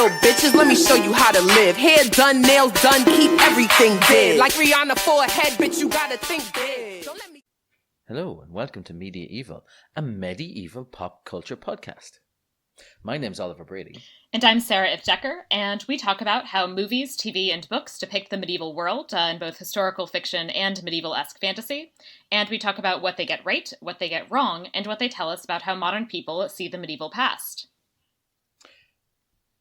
real, bitches. Let me show you how to live. Hair done, nails done, keep everything dead. Like Rihanna forehead, bitch, you gotta think big. Hello and welcome to Media-eval, a medieval pop culture podcast. My name's Oliver Brady. And I'm Sarah ifft Decker, and we talk about how movies, TV, and books depict the medieval world in both historical fiction and medieval-esque fantasy. And we talk about what they get right, what they get wrong, and what they tell us about how modern people see the medieval past.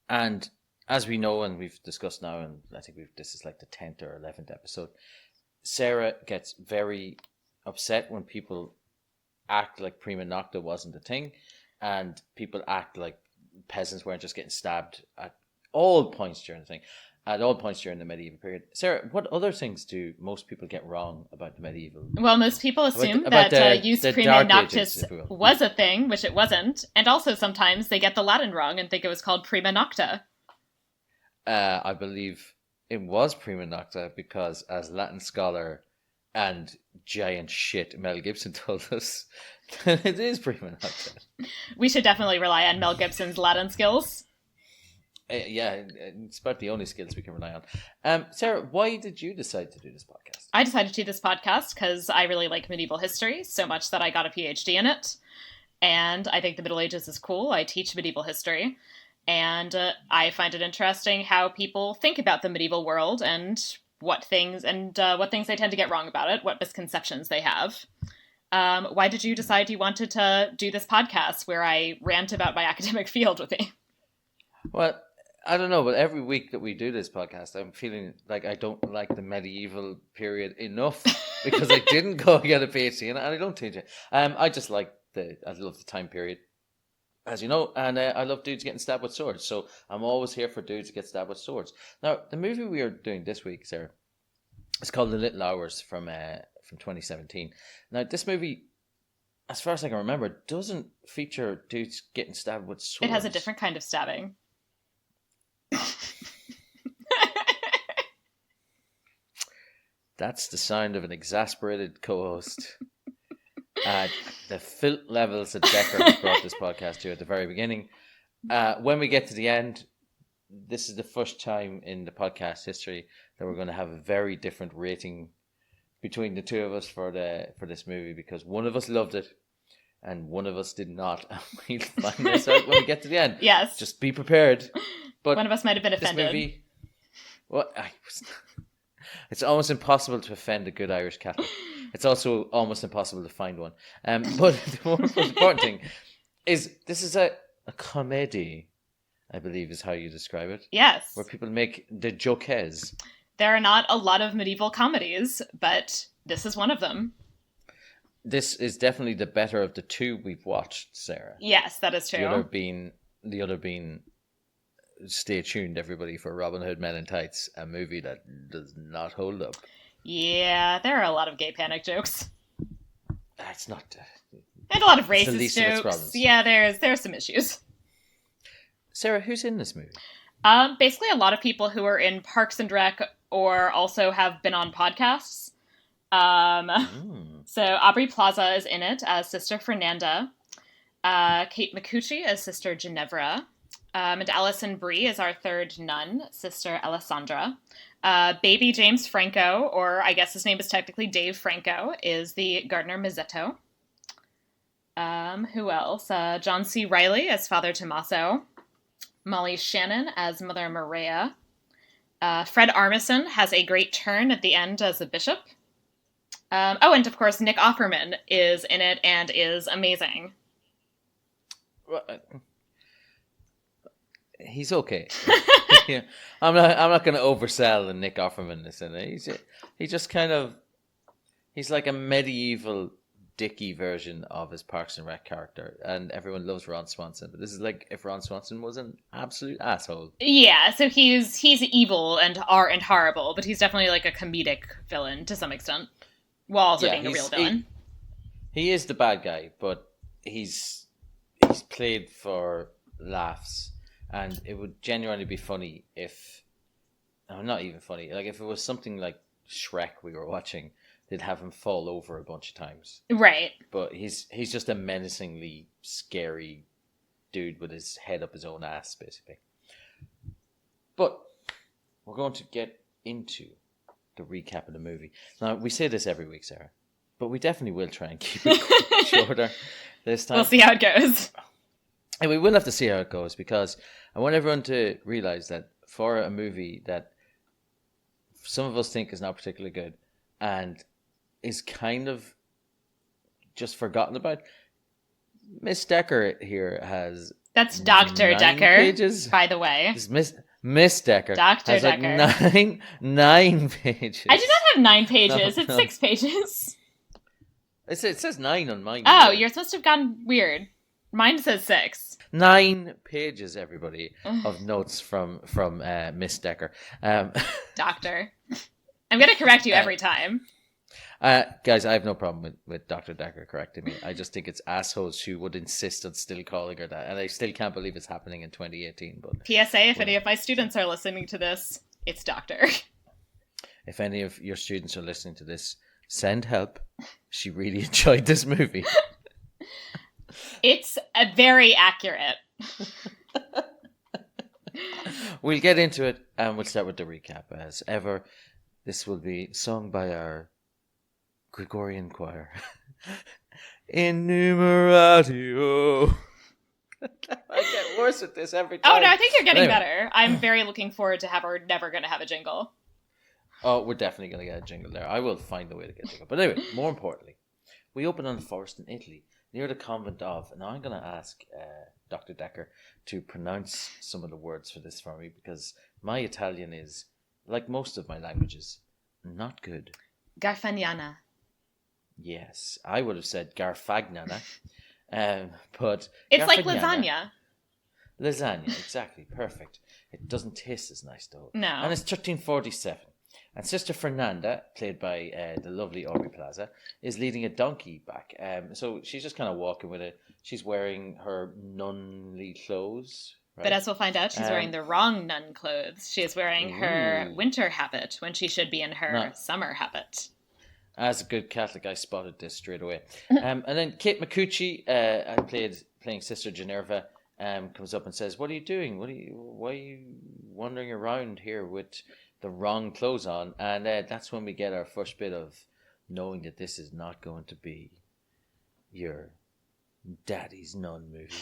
And as we know, and we've discussed now, and I think this is like the 10th or 11th episode, Sarah gets very upset when people act like prima nocta wasn't a thing, and people act like peasants weren't just getting stabbed at all points during the thing, at all points during the medieval period. Sarah, what other things do most people get wrong about the medieval? Well, most people assume that use prima noctis was a thing, which it wasn't, and also sometimes they get the Latin wrong and think it was called prima nocta. I believe it was prima nocta because, as Latin scholar and giant shit Mel Gibson told us, it is prima nocta. We should definitely rely on Mel Gibson's Latin skills. Yeah, it's about the only skills we can rely on. Sarah, why did you decide to do this podcast? I decided to do this podcast because I really like medieval history so much that I got a PhD in it. And I think the Middle Ages is cool. I teach medieval history. And I find it interesting how people think about the medieval world and what things they tend to get wrong about it, what misconceptions they have. Why did you decide you wanted to do this podcast where I rant about my academic field with me? Well, I don't know, but every week that we do this podcast, I'm feeling like I don't like the medieval period enough because I didn't go get a PhD in it, and I don't teach it. I just I love the time period, as you know, and I love dudes getting stabbed with swords. So I'm always here for dudes to get stabbed with swords. Now, the movie we are doing this week, Sarah, it's called The Little Hours from 2017. Now, this movie, as far as I can remember, doesn't feature dudes getting stabbed with swords. It has a different kind of stabbing. That's the sound of an exasperated co-host. The filth levels that Decker brought this podcast to at the very beginning. When we get to the end, this is the first time in the podcast history that we're going to have a very different rating between the two of us for this movie, because one of us loved it and one of us did not. We'll find this out when we get to the end. Yes. Just be prepared. But one of us might have been offended. This movie, it's almost impossible to offend a good Irish Catholic. It's also almost impossible to find one. But the most important thing is this is a comedy, I believe is how you describe it. Yes. Where people make the jokes. There are not a lot of medieval comedies, but this is one of them. This is definitely the better of the two we've watched, Sarah. Yes, that is true. The other being stay tuned, everybody, for Robin Hood Men in Tights, a movie that does not hold up. Yeah, there are a lot of gay panic jokes. It's not. And a lot of racist jokes. Yeah, there's some issues. Sarah, who's in this movie? Basically a lot of people who are in Parks and Rec or also have been on podcasts. So Aubrey Plaza is in it as Sister Fernanda. Kate Micucci as Sister Ginevra. And Alison Brie is our third nun, Sister Alessandra. Baby James Franco, or I guess his name is technically Dave Franco, is the gardener Masetto. Who else? John C. Reilly as Father Tommaso. Molly Shannon as Mother Maria. Fred Armisen has a great turn at the end as a bishop. And of course Nick Offerman is in it and is amazing. Well, he's okay. Yeah. I'm not going to oversell the Nick Offerman this in it. He's like a medieval dicky version of his Parks and Rec character, and everyone loves Ron Swanson. But this is like if Ron Swanson was an absolute asshole. Yeah, so he's evil and horrible, but he's definitely like a comedic villain to some extent, while also being a real villain. He is the bad guy, but he's played for laughs. And it would genuinely be funny if... not even funny. Like, if it was something like Shrek we were watching, they'd have him fall over a bunch of times. Right. But he's just a menacingly scary dude with his head up his own ass, basically. But we're going to get into the recap of the movie. Now, we say this every week, Sarah, but we definitely will try and keep it shorter this time. We'll see how it goes. And we will have to see how it goes, because I want everyone to realize that for a movie that some of us think is not particularly good and is kind of just forgotten about, Miss Decker here has... That's Dr. Decker, pages. by the way. Miss Decker. Dr. has Decker. Like nine pages. I do not have 9 pages. No, it's no. 6 pages. It says 9 on mine. Oh, you're supposed to have gone weird. Mine says 6. 9 pages, everybody, of notes from Miss Decker. Doctor. I'm going to correct you every time. Guys, I have no problem with Dr. Decker correcting me. I just think it's assholes who would insist on still calling her that. And I still can't believe it's happening in 2018. But PSA, if any of my students are listening to this, it's Doctor. if any of your students are listening to this, send help. She really enjoyed this movie. It's very accurate. We'll get into it, and we'll start with the recap. As ever, this will be sung by our Gregorian choir. In numeratio. I get worse at this every time. Oh, no, I think you're getting Anyway. better. I'm very looking forward to we're never going to have a jingle. Oh, we're definitely going to get a jingle there. I will find a way to get a jingle. But anyway, more importantly, we open on the forest in Italy, near the convent of, and now I'm going to ask Dr. Decker to pronounce some of the words for this for me, because my Italian is, like most of my languages, not good. Garfagnana. Yes, I would have said Garfagnana, but It's like Garfagnana- lasagna. Lasagna, exactly, perfect. It doesn't taste as nice though. No. And it's 1347. And Sister Fernanda, played by the lovely Aubrey Plaza, is leading a donkey back. So she's just kind of walking with it. She's wearing her nunly clothes. Right? But as we'll find out, she's wearing the wrong nun clothes. She is wearing her winter habit when she should be in her summer habit. As a good Catholic, I spotted this straight away. And then Kate Micucci, playing Sister Generva, comes up and says, "What are you doing? Why are you wandering around here with the wrong clothes on?" And that's when we get our first bit of knowing that this is not going to be your daddy's nun movie,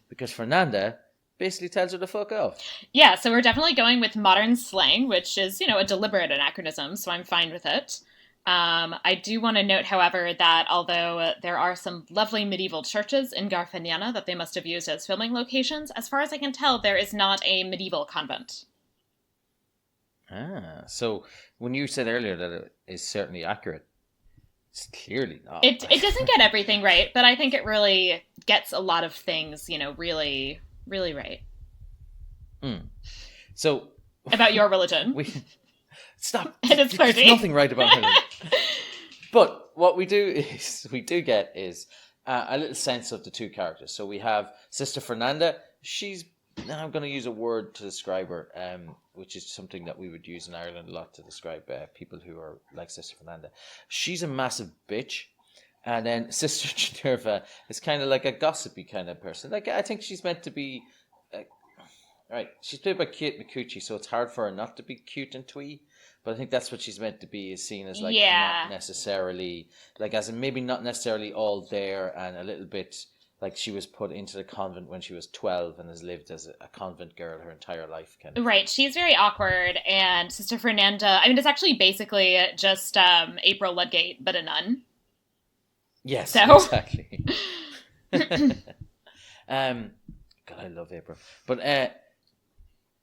because Fernanda basically tells her to fuck off. Yeah, so we're definitely going with modern slang, which is, a deliberate anachronism, so I'm fine with it. I do want to note, however, that although there are some lovely medieval churches in Garfagnana that they must have used as filming locations, as far as I can tell, there is not a medieval convent. So when you said earlier that it is certainly accurate, it's clearly not. It doesn't get everything right, but I think it really gets a lot of things, really, really right. So about your religion. Stop. And its There's clergy. nothing right about religion. But what we do get is a little sense of the two characters. So we have Sister Fernanda. I'm going to use a word to describe her, which is something that we would use in Ireland a lot to describe people who are like Sister Fernanda. She's a massive bitch. And then Sister Generva is kind of like a gossipy kind of person. Like, I think she's meant to be... right, she's played by Kate Micucci, so it's hard for her not to be cute and twee. But I think that's what she's meant to be, is seen as like not necessarily, like as in maybe not necessarily all there, and a little bit like she was put into the convent when she was 12 and has lived as a convent girl her entire life. Kind of. Right, she's very awkward, and Sister Fernanda, it's actually basically just April Ludgate, but a nun. Yes, so. Exactly. God, I love April. But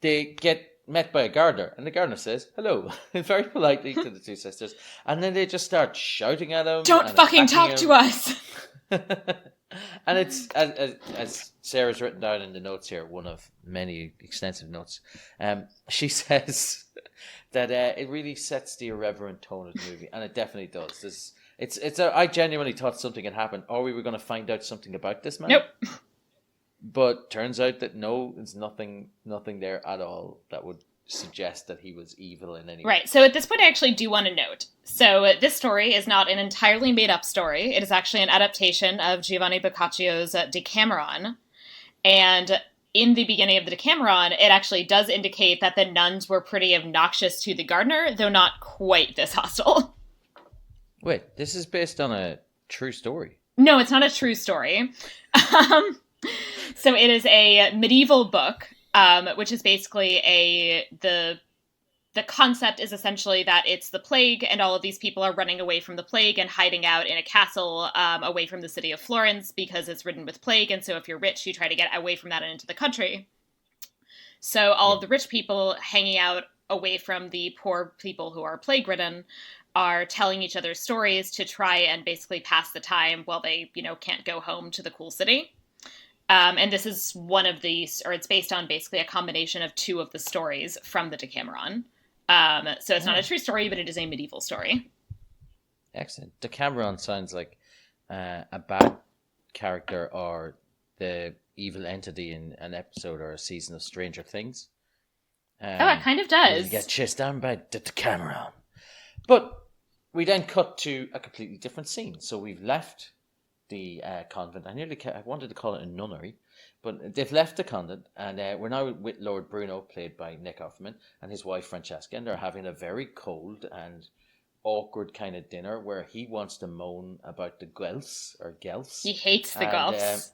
they get met by a gardener, and the gardener says hello very politely to the two sisters, and then they just start shouting at them. Don't fucking talk to us. And it's as Sarah's written down in the notes here, one of many extensive notes. She says that it really sets the irreverent tone of the movie, and it definitely does. I genuinely thought something had happened, or we were going to find out something about this man. Nope. But turns out that no, there's nothing there at all that would suggest that he was evil in any way. Right, so at this point I actually do want to note. So this story is not an entirely made-up story. It is actually an adaptation of Giovanni Boccaccio's Decameron. And in the beginning of the Decameron, it actually does indicate that the nuns were pretty obnoxious to the gardener, though not quite this hostile. Wait, this is based on a true story? No, it's not a true story. So it is a medieval book, which is basically the concept is essentially that it's the plague and all of these people are running away from the plague and hiding out in a castle away from the city of Florence because it's ridden with plague. And so if you're rich, you try to get away from that and into the country. So all of the rich people hanging out away from the poor people who are plague-ridden are telling each other stories to try and basically pass the time while they, can't go home to the cool city. And this is one of these, or it's based on basically a combination of two of the stories from the Decameron. So it's not a true story, but it is a medieval story. Excellent. Decameron sounds like a bad character or the evil entity in an episode or a season of Stranger Things. It kind of does. You get chased down by the Decameron. But we then cut to a completely different scene. So we've left the convent. I wanted to call it a nunnery, but they've left the convent, and we're now with Lord Bruno, played by Nick Offerman, and his wife Francesca, and they're having a very cold and awkward kind of dinner where he wants to moan about the Guelphs or Guelphs. He hates the Guelphs.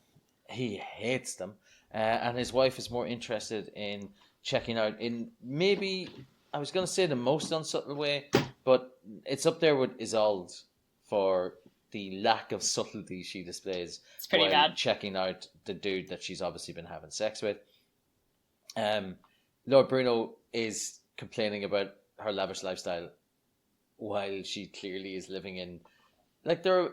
He hates them, and his wife is more interested in checking out in maybe, I was going to say the most unsubtle way, but it's up there with Isolde for the lack of subtlety she displays. It's pretty bad. Checking out the dude that she's obviously been having sex with. Lord Bruno is complaining about her lavish lifestyle while she clearly is living in, like, they're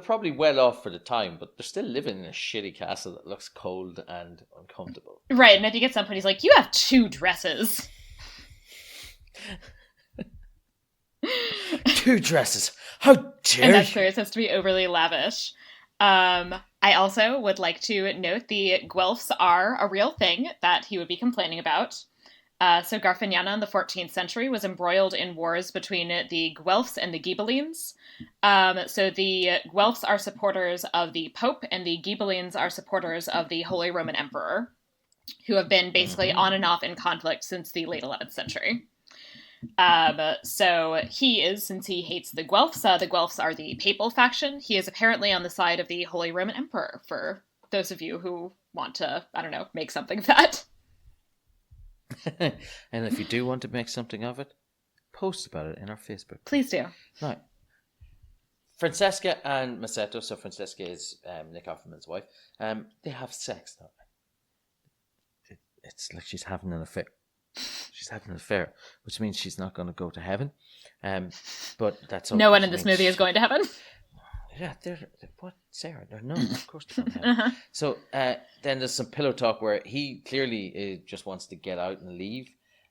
probably well off for the time, but they're still living in a shitty castle that looks cold and uncomfortable. Right, and I think at some point he's like, "You have 2 dresses." 2 dresses. How dare you? And that's clear. It has to be overly lavish. I also would like to note the Guelphs are a real thing that he would be complaining about. So Garfagnana in the 14th century was embroiled in wars between the Guelphs and the Ghibellines. So the Guelphs are supporters of the Pope, and the Ghibellines are supporters of the Holy Roman Emperor, who have been basically on and off in conflict since the late 11th century. So he is, since he hates the Guelphs are the papal faction. He is apparently on the side of the Holy Roman Emperor, for those of you who want to, make something of that. And if you do want to make something of it, post about it in our Facebook. Please do. Now, Francesca and Masetto, so Francesca is Nick Offerman's wife, they have sex, don't they? It's like she's having an affair. She's having an affair, which means she's not going to go to heaven. But that's no one in this movie is going to heaven. Yeah, what, Sarah? They're none. Of course they're going to heaven. So then there's some pillow talk where he clearly just wants to get out and leave,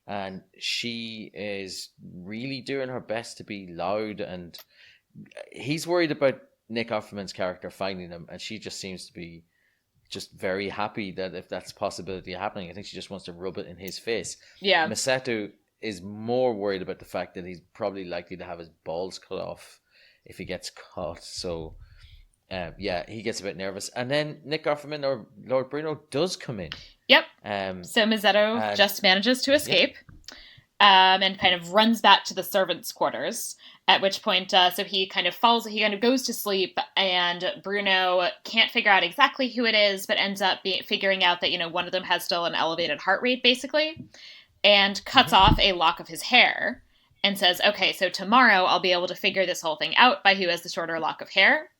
and she is really doing her best to be loud, and he's worried about Nick Offerman's character finding him, and she just seems to be just very happy that if that's a possibility of happening. I think she just wants to rub it in his face. Yeah. Masetto is more worried about the fact that he's probably likely to have his balls cut off if he gets caught. So, he gets a bit nervous. And then Nick Offerman, or Lord Bruno, does come in. Yep. So Masetto just manages to escape and kind of runs back to the servants' quarters. At which point, so he kind of goes to sleep, and Bruno can't figure out exactly who it is, but ends up figuring out that, one of them has still an elevated heart rate, basically, and cuts off a lock of his hair and says, okay, so tomorrow I'll be able to figure this whole thing out by who has the shorter lock of hair.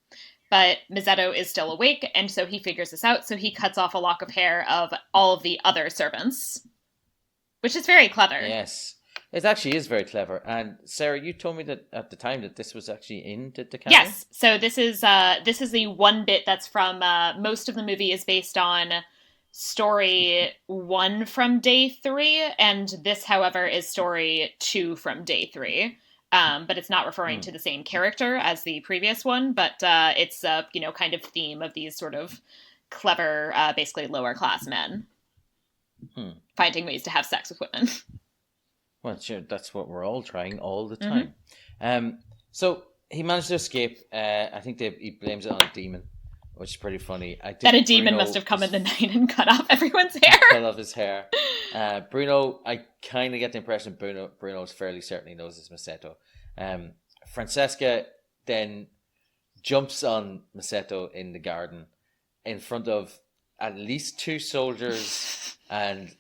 But Masetto is still awake, and so he figures this out, so he cuts off a lock of hair of all of the other servants, which is very clever. Yes. It actually is very clever. And Sarah, you told me that at the time that this was actually in the Decameron? Yes. So this is the one bit that's from most of the movie is based on story 1 from day 3, and this, however, is story 2 from day 3. But it's not referring to the same character as the previous one, but it's kind of theme of these sort of clever, basically lower class men finding ways to have sex with women. Well, sure, that's what we're all trying all the time. So he managed to escape. I think he blames it on a demon, which is pretty funny. I think that a demon Bruno must have come is in the night and cut off everyone's hair. cut off his hair. Bruno, I kind of get the impression Bruno's fairly certainly knows his Masetto. Francesca then jumps on Masetto in the garden in front of at least 2 soldiers, and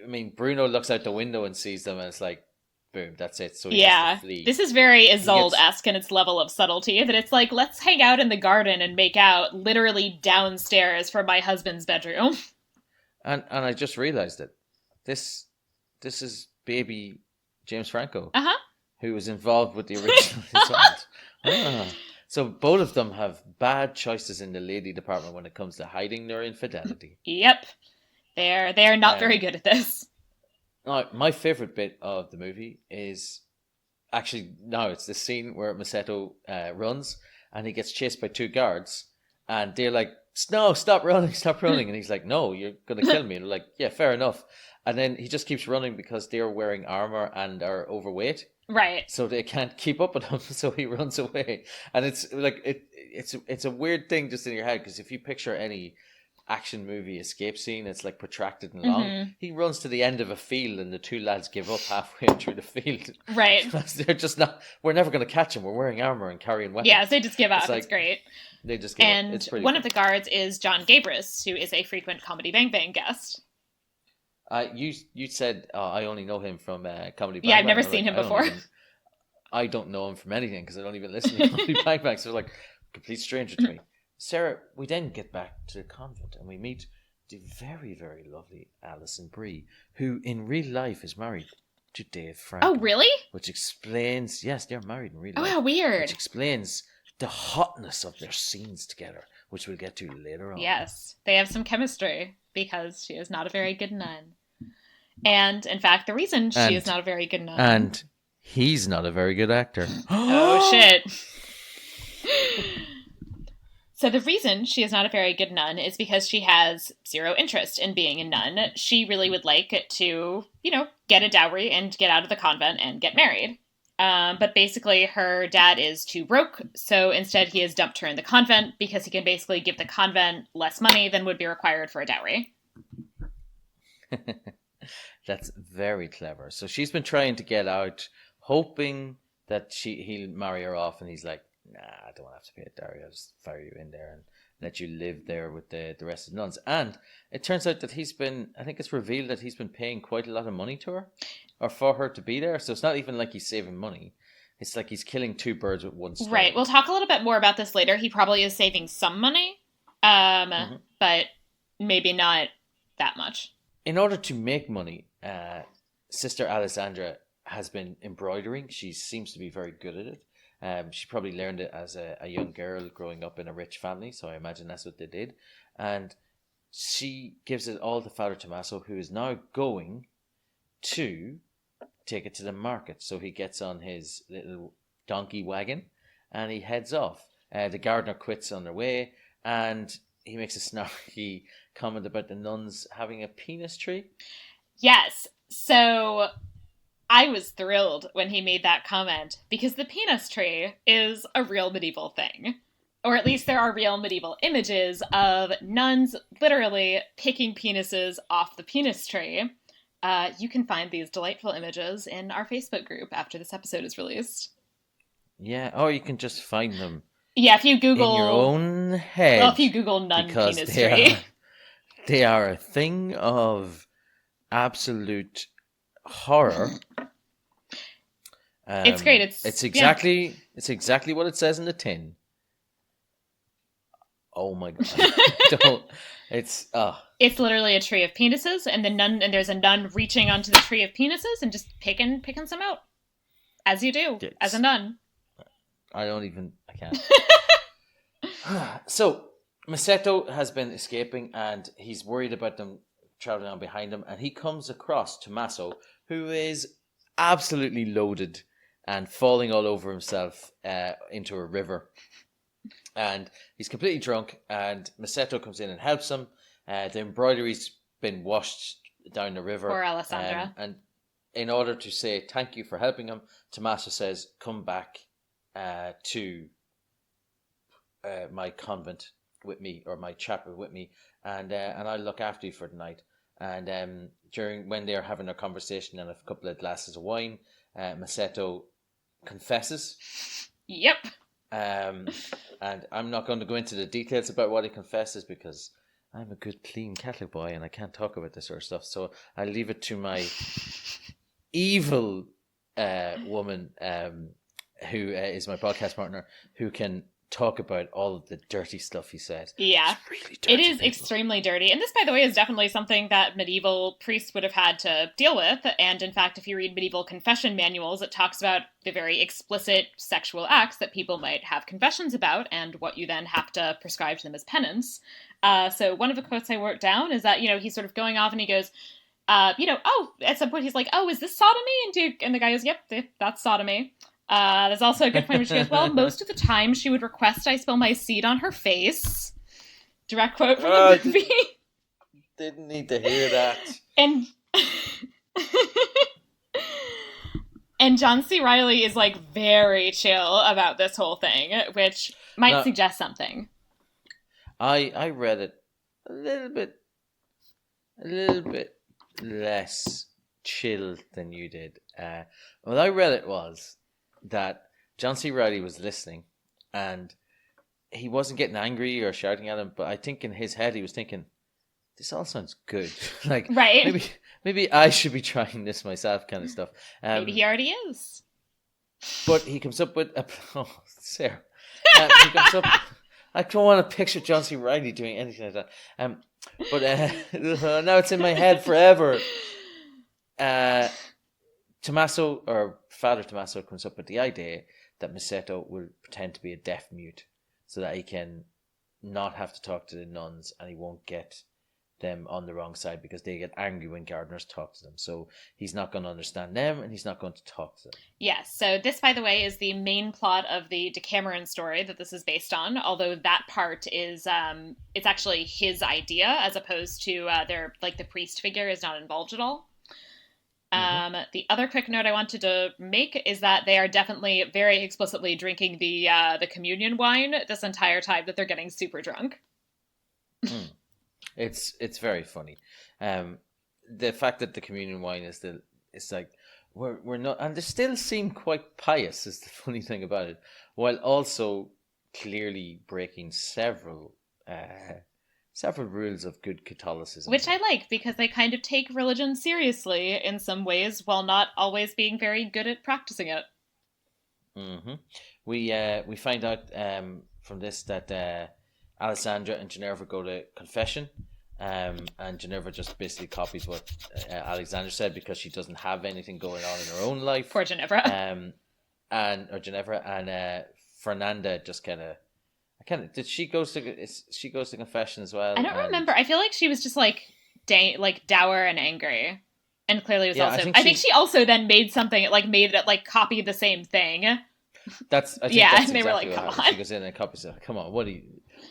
I mean Bruno looks out the window and sees them, and it's like, boom, that's it. So he has to flee. This is very Isolde-esque in its level of subtlety, that it's like, let's hang out in the garden and make out literally downstairs from my husband's bedroom. And I just realized it. This is baby James Franco, who was involved with the original Isolde. So both of them have bad choices in the lady department when it comes to hiding their infidelity. Yep. They are not very good at this. My favorite bit of the movie is actually, it's the scene where Masetto runs and he gets chased by 2 guards, and they're like, no, stop running. And he's like, no, you're going to kill me. And they're like, yeah, fair enough. And then he just keeps running because they're wearing armor and are overweight. Right. So they can't keep up with him, so he runs away. And it's like it's a weird thing just in your head, because if you picture any action movie escape scene, it's like protracted and long. He runs to the end of a field and the 2 lads give up halfway through the field. Right. They're just not, we're never going to catch him. We're wearing armor and carrying weapons. Yeah, so they just give up. It's great. They just give up. It's pretty one of the guards is John Gabris, who is a frequent Comedy Bang Bang guest. You said I only know him from Comedy Bang Bang. Yeah, I've never seen him before. I don't know him from anything because I don't even listen to Comedy Bang Bang. So like, complete stranger to me. Sarah, we then get back to the convent and we meet the very, very lovely Alison Brie, who in real life is married to Dave Franco. Oh, really? Which explains, yes, they're married in real life. Oh, how weird. Which explains the hotness of their scenes together, which we'll get to later on. Yes, they have some chemistry because she is not a very good nun. And in fact, the reason she is not a very good nun. And he's not a very good actor. Oh, shit. So the reason she is not a very good nun is because she has 0 interest in being a nun. She really would like to, get a dowry and get out of the convent and get married. But basically her dad is too broke, so instead he has dumped her in the convent because he can basically give the convent less money than would be required for a dowry. That's very clever. So she's been trying to get out, hoping that he'll marry her off, and he's like, nah, I don't have to pay a dowry. I'll just fire you in there and let you live there with the rest of the nuns. And it turns out that I think it's revealed that he's been paying quite a lot of money to her, or for her to be there. So it's not even like he's saving money. It's like he's killing 2 birds with 1 stone. Right. We'll talk a little bit more about this later. He probably is saving some money, but maybe not that much. In order to make money, Sister Alessandra has been embroidering. She seems to be very good at it. She probably learned it as a young girl growing up in a rich family, so I imagine that's what they did. And she gives it all to Father Tommaso, who is now going to take it to the market. So he gets on his little donkey wagon and he heads off. The gardener quits on their way, and he makes a snarky comment about the nuns having a penis tree. Yes. So I was thrilled when he made that comment, because the penis tree is a real medieval thing. Or at least there are real medieval images of nuns literally picking penises off the penis tree. You can find these delightful images in our Facebook group after this episode is released. Yeah, or you can just find them. Yeah, if you Google... in your own head. Well, if you Google nun penis tree. They are a thing of absolute horror. It's great. It's exactly what it says in the tin. Oh my god! It's literally a tree of penises, and there's a nun reaching onto the tree of penises and just picking some out, as you do as a nun. I can't. So Masetto has been escaping, and he's worried about them traveling on behind him, and he comes across Tommaso, who is absolutely loaded and falling all over himself into a river. And he's completely drunk, and Masetto comes in and helps him. The embroidery's been washed down the river. Poor Alessandra. And in order to say thank you for helping him, Tommaso says, come back to my convent with me, or my chapel with me, and I'll look after you for the night. And when they're having their conversation and a couple of glasses of wine, Masetto confesses. Yep. And I'm not going to go into the details about what he confesses because I'm a good, clean Catholic boy and I can't talk about this sort of stuff. So I'll leave it to my evil woman, who is my podcast partner, who can talk about all of the dirty stuff he said. Yeah, it's really dirty, it is people. extremely dirty. And this, by the way, is definitely something that medieval priests would have had to deal with. And in fact, if you read medieval confession manuals, it talks about the very explicit sexual acts that people might have confessions about and what you then have to prescribe to them as penance. So one of the quotes I wrote down is that, he's sort of going off and he goes, at some point he's like, oh, is this sodomy? And the guy goes, yep, that's sodomy. There's also a good point where she goes, well, most of the time she would request I spill my seed on her face. Direct quote from the movie. Didn't need to hear that. And and John C. Reilly is like very chill about this whole thing, which might suggest something. I read it a little bit less chill than you did. What I read it was that John C. Reilly was listening and he wasn't getting angry or shouting at him, but I think in his head he was thinking, this all sounds good. Like, right. maybe I should be trying this myself, kind of stuff. Maybe he already is. But he comes up with Sarah. He comes up. I don't want to picture John C. Reilly doing anything like that. But now it's in my head forever. Tommaso, or Father Tommaso, comes up with the idea that Masetto will pretend to be a deaf mute so that he can not have to talk to the nuns and he won't get them on the wrong side because they get angry when gardeners talk to them. So he's not going to understand them and he's not going to talk to them. Yes. So this, by the way, is the main plot of the Decameron story that this is based on, although that part is, it's actually his idea as opposed to the priest figure is not involved at all. The other quick note I wanted to make is that they are definitely very explicitly drinking the communion wine this entire time that they're getting super drunk. It's very funny. The fact that the communion wine it's like we're not, and they still seem quite pious is the funny thing about it, while also clearly breaking several rules of good Catholicism. Which I like, because they kind of take religion seriously in some ways while not always being very good at practicing it. Mm-hmm. We find out from this that Alessandra and Ginevra go to confession, and Ginevra just basically copies what Alexander said because she doesn't have anything going on in her own life. Poor Ginevra. Ginevra and Fernanda just kind of did she goes to confession as well? I don't remember. I feel like she was just like dour and angry, and clearly was also. I think she also then made something copied the same thing. And they were like, "Come on." She goes in and copies it. Come on,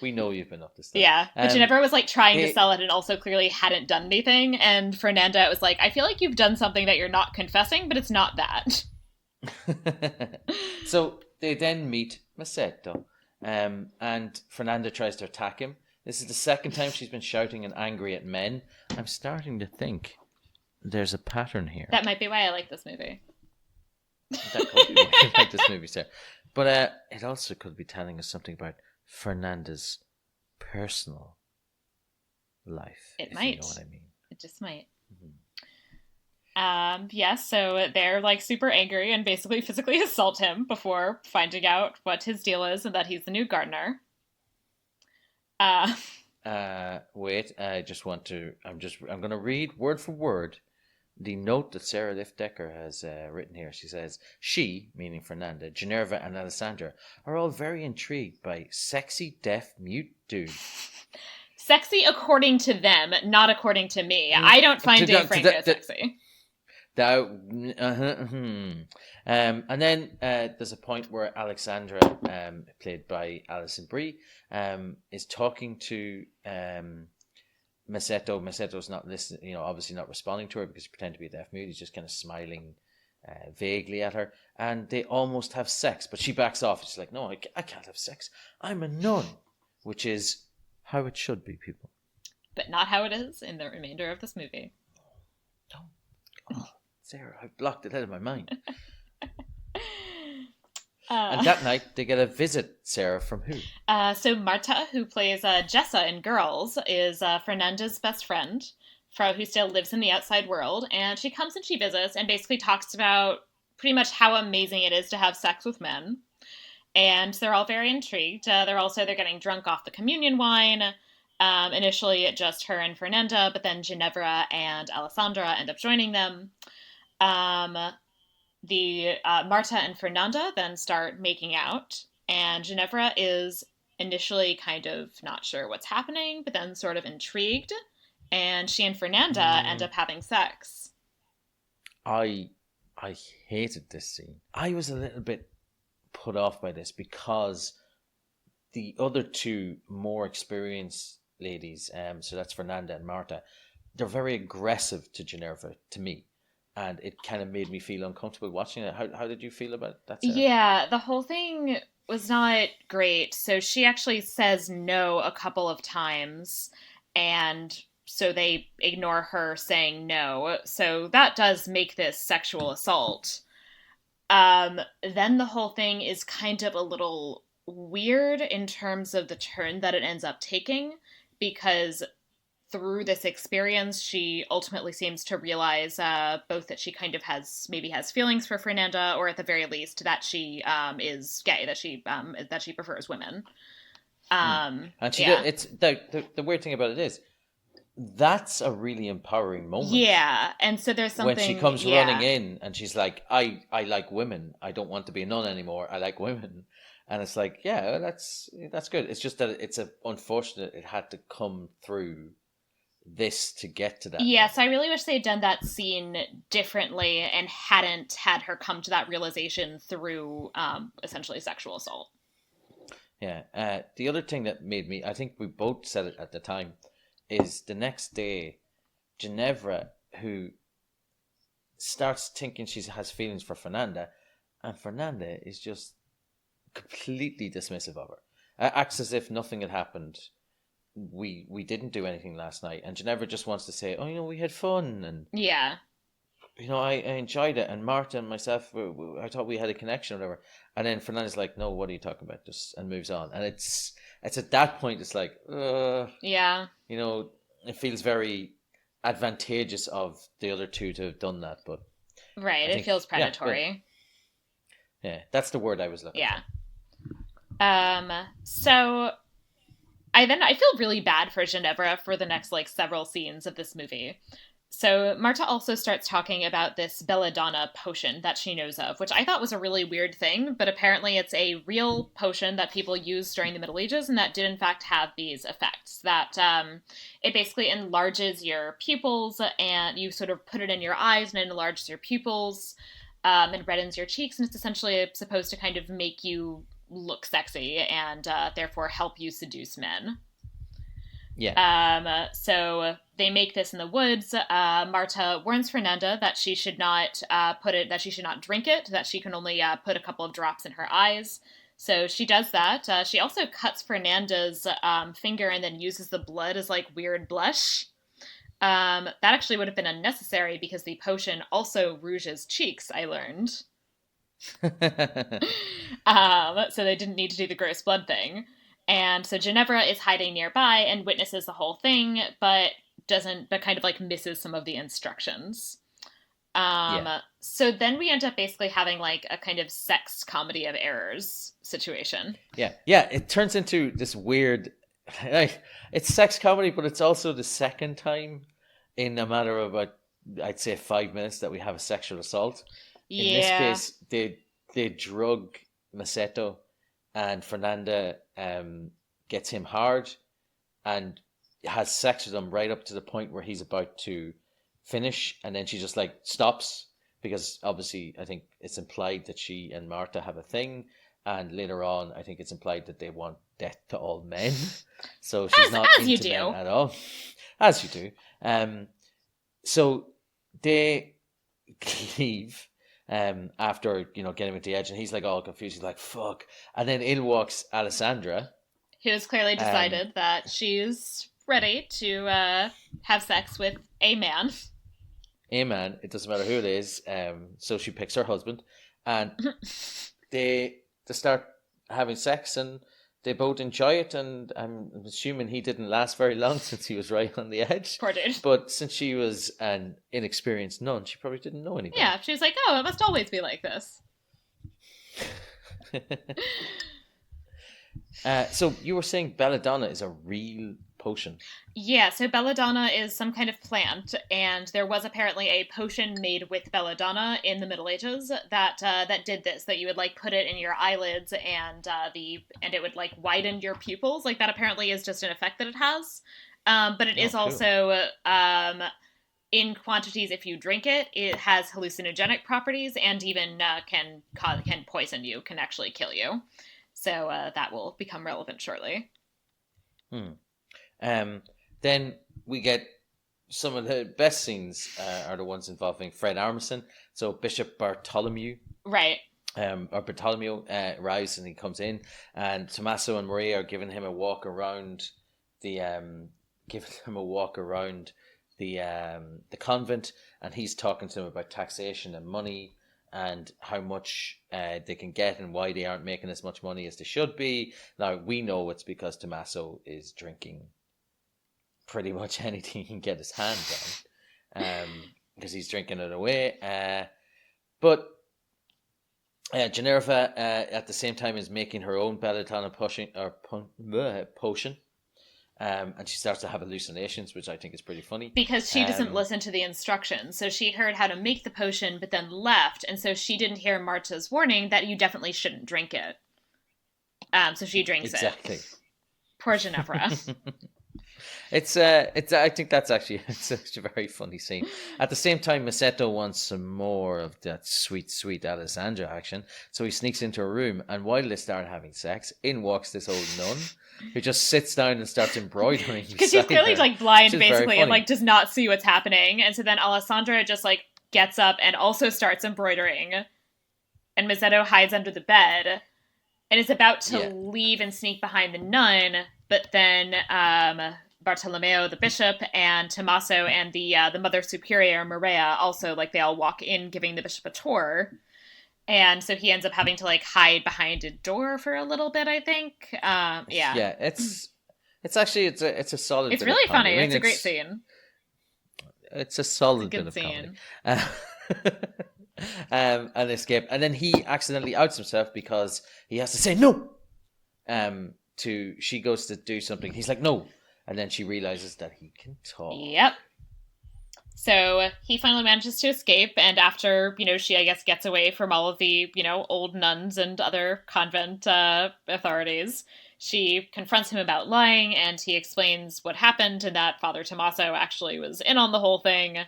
we know you've been up to stuff. Yeah, but Ginevra was like trying to sell it and also clearly hadn't done anything. And Fernanda was like, "I feel like you've done something that you're not confessing, but it's not that." So they then meet Masetto. And Fernanda tries to attack him. This is the second time she's been shouting and angry at men. I'm starting to think there's a pattern here. That might be why I like this movie. That could be why I like this movie, Sarah. But it also could be telling us something about Fernanda's personal life. It might. You know what I mean. It just might. Mm-hmm. Yes, so they're like super angry and basically physically assault him before finding out what his deal is and that he's the new gardener. Wait, I'm going to read word for word the note that Sarah Liff Decker has written here. She says, she, meaning Fernanda, Ginevra and Alessandra, are all very intrigued by sexy deaf mute dude. Sexy according to them, not according to me. I don't find Dave Franco sexy. And then there's a point where Alexandra, played by Alison Brie, is talking to Masetto. Masetto's not listening, obviously not responding to her because he pretends to be a deaf mute. He's just kind of smiling vaguely at her, and they almost have sex, but she backs off. She's like, "No, I can't have sex. I'm a nun," which is how it should be, people. But not how it is in the remainder of this movie. Oh, Sarah, I've blocked it out of my mind. And that night, they get a visit, Sarah, from who? So Marta, who plays Jessa in Girls, is Fernanda's best friend, who still lives in the outside world. And she comes and she visits and basically talks about pretty much how amazing it is to have sex with men. And they're all very intrigued. They're getting drunk off the communion wine. Initially, just her and Fernanda, but then Ginevra and Alessandra end up joining them. Marta and Fernanda then start making out, and Ginevra is initially kind of not sure what's happening, but then sort of intrigued, and she and Fernanda end up having sex. I hated this scene. I was a little bit put off by this because the other two more experienced ladies, so that's Fernanda and Marta, they're very aggressive to Ginevra, to me. And it kind of made me feel uncomfortable watching it. How did you feel about that, Sarah? Yeah, the whole thing was not great. So she actually says no a couple of times, and so they ignore her saying no. So that does make this sexual assault. Then the whole thing is kind of a little weird in terms of the turn that it ends up taking, because through this experience, she ultimately seems to realize both that she kind of has feelings for Fernanda, or at the very least that she is gay, that she prefers women. And it's the weird thing about it is that's a really empowering moment. Yeah, and so there's something when she comes running in and she's like, I like women. I don't want to be a nun anymore. I like women. And it's like, yeah, that's good. It's just that it's unfortunate it had to come through this to get to that. Yes, I really wish they had done that scene differently and hadn't had her come to that realization through essentially sexual assault. Yeah. The other thing that made me, I think we both said it at the time, is the next day, Ginevra, who starts thinking she has feelings for Fernanda, and Fernanda is just completely dismissive of her. Acts as if nothing had happened. We didn't do anything last night, and Ginevra just wants to say, oh, we had fun, and yeah, I enjoyed it, and Marta and myself, I thought we had a connection or whatever. And then Fernanda's like, no, what are you talking about? Just, and moves on. And it's at that point, it's like, yeah, it feels very advantageous of the other two to have done that, but right, it feels predatory. Yeah, that's the word I was looking for. So I feel really bad for Ginevra for the next several scenes of this movie. So Marta also starts talking about this belladonna potion that she knows of, which I thought was a really weird thing, but apparently it's a real potion that people used during the Middle Ages and that did in fact have these effects. That it basically enlarges your pupils, and you sort of put it in your eyes and it enlarges your pupils and reddens your cheeks, and it's essentially supposed to kind of make you look sexy and therefore help you seduce men. Yeah. So they make this in the woods. Marta warns Fernanda that she should not drink it, that she can only put a couple of drops in her eyes. So she does that. She also cuts Fernanda's finger and then uses the blood as weird blush. That actually would have been unnecessary because the potion also rouges cheeks, I learned. So they didn't need to do the gross blood thing. And so Ginevra is hiding nearby and witnesses the whole thing, but kind of misses some of the instructions. So then we end up basically having a kind of sex comedy of errors situation. Yeah. It turns into this weird, it's sex comedy, but it's also the second time in a matter of I'd say 5 minutes that we have a sexual assault. In this case, they drug Masetto, and Fernanda gets him hard and has sex with him right up to the point where he's about to finish, and then she just stops, because obviously I think it's implied that she and Marta have a thing, and later on I think it's implied that they want death to all men. So she's not into men at all, as you do. So they leave after getting him at the edge, and he's all confused. He's like, fuck. And then in walks Alessandra, Who has clearly decided that she's ready to have sex with a man. A man, it doesn't matter who it is. So she picks her husband, and they start having sex, and they both enjoy it. And I'm assuming he didn't last very long since he was right on the edge. Poor dude. But since she was an inexperienced nun, she probably didn't know anything. Yeah, she was like, "Oh, it must always be like this." So you were saying belladonna is a real potion? Yeah, so belladonna is some kind of plant, and there was apparently a potion made with belladonna in the Middle Ages that did this. That you would like put it in your eyelids, and it would like widen your pupils. Like that apparently is just an effect that it has. But it is cool. Also in quantities. If you drink it, it has hallucinogenic properties, and even can poison you, can actually kill you. So that will become relevant shortly. Then we get some of the best scenes are the ones involving Fred Armisen. So Bishop Bartholomew, right? Or Bartholomew arrives, and he comes in, and Tommaso and Maria are giving him a walk around the convent, and he's talking to him about taxation and money, and how much they can get and why they aren't making as much money as they should be. Now, we know it's because Tommaso is drinking pretty much anything he can get his hands on, because he's drinking it away. But Ginevra, at the same time, is making her own belladonna potion. And she starts to have hallucinations, which I think is pretty funny. Because she doesn't listen to the instructions. So she heard how to make the potion, but then left. And so she didn't hear Marta's warning that you definitely shouldn't drink it. So she drinks it. Poor Ginevra. I think it's a very funny scene. At the same time, Masetto wants some more of that sweet, sweet Alessandra action. So he sneaks into a room, and while they start having sex, in walks this old nun who just sits down and starts embroidering. Because she's clearly like blind, basically, and like does not see what's happening. And so then Alessandra just like gets up and also starts embroidering. And Masetto hides under the bed and is about to leave and sneak behind the nun, but then Bartolomeo, the bishop, and Tommaso and the Mother Superior, Maria, also, like, they all walk in giving the bishop a tour. And so he ends up having to, like, hide behind a door for a little bit, I think. Yeah, it's a solid. It's really funny. It's a great scene. It's a solid bit of scene. Comedy. An escape, and then he accidentally outs himself because he has to say no. She goes to do something. He's like no, and then she realizes that he can talk. Yep. So he finally manages to escape, and after, she, I guess, gets away from all of the, old nuns and other convent authorities, she confronts him about lying, and he explains what happened, and that Father Tommaso actually was in on the whole thing.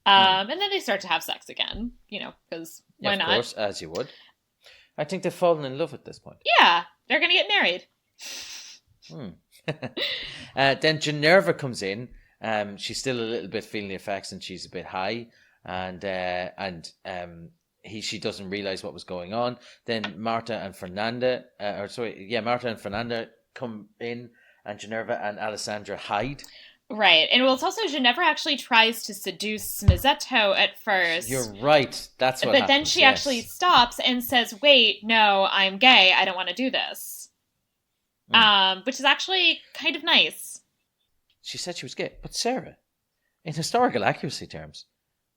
And then they start to have sex again, because why not? Of course, as you would. I think they've fallen in love at this point. Yeah, they're going to get married. Then Ginevra comes in. She's still a little bit feeling the effects, and she's a bit high, and she doesn't realize what was going on. Then Marta and Fernanda come in, and Ginevra and Alessandra hide. Right, and it's also Ginevra actually tries to seduce Masetto at first. You're right, that's what But happens, then she actually stops and says, wait, no, I'm gay, I don't want to do this. Which is actually kind of nice. She said she was gay, but Sarah, in historical accuracy terms,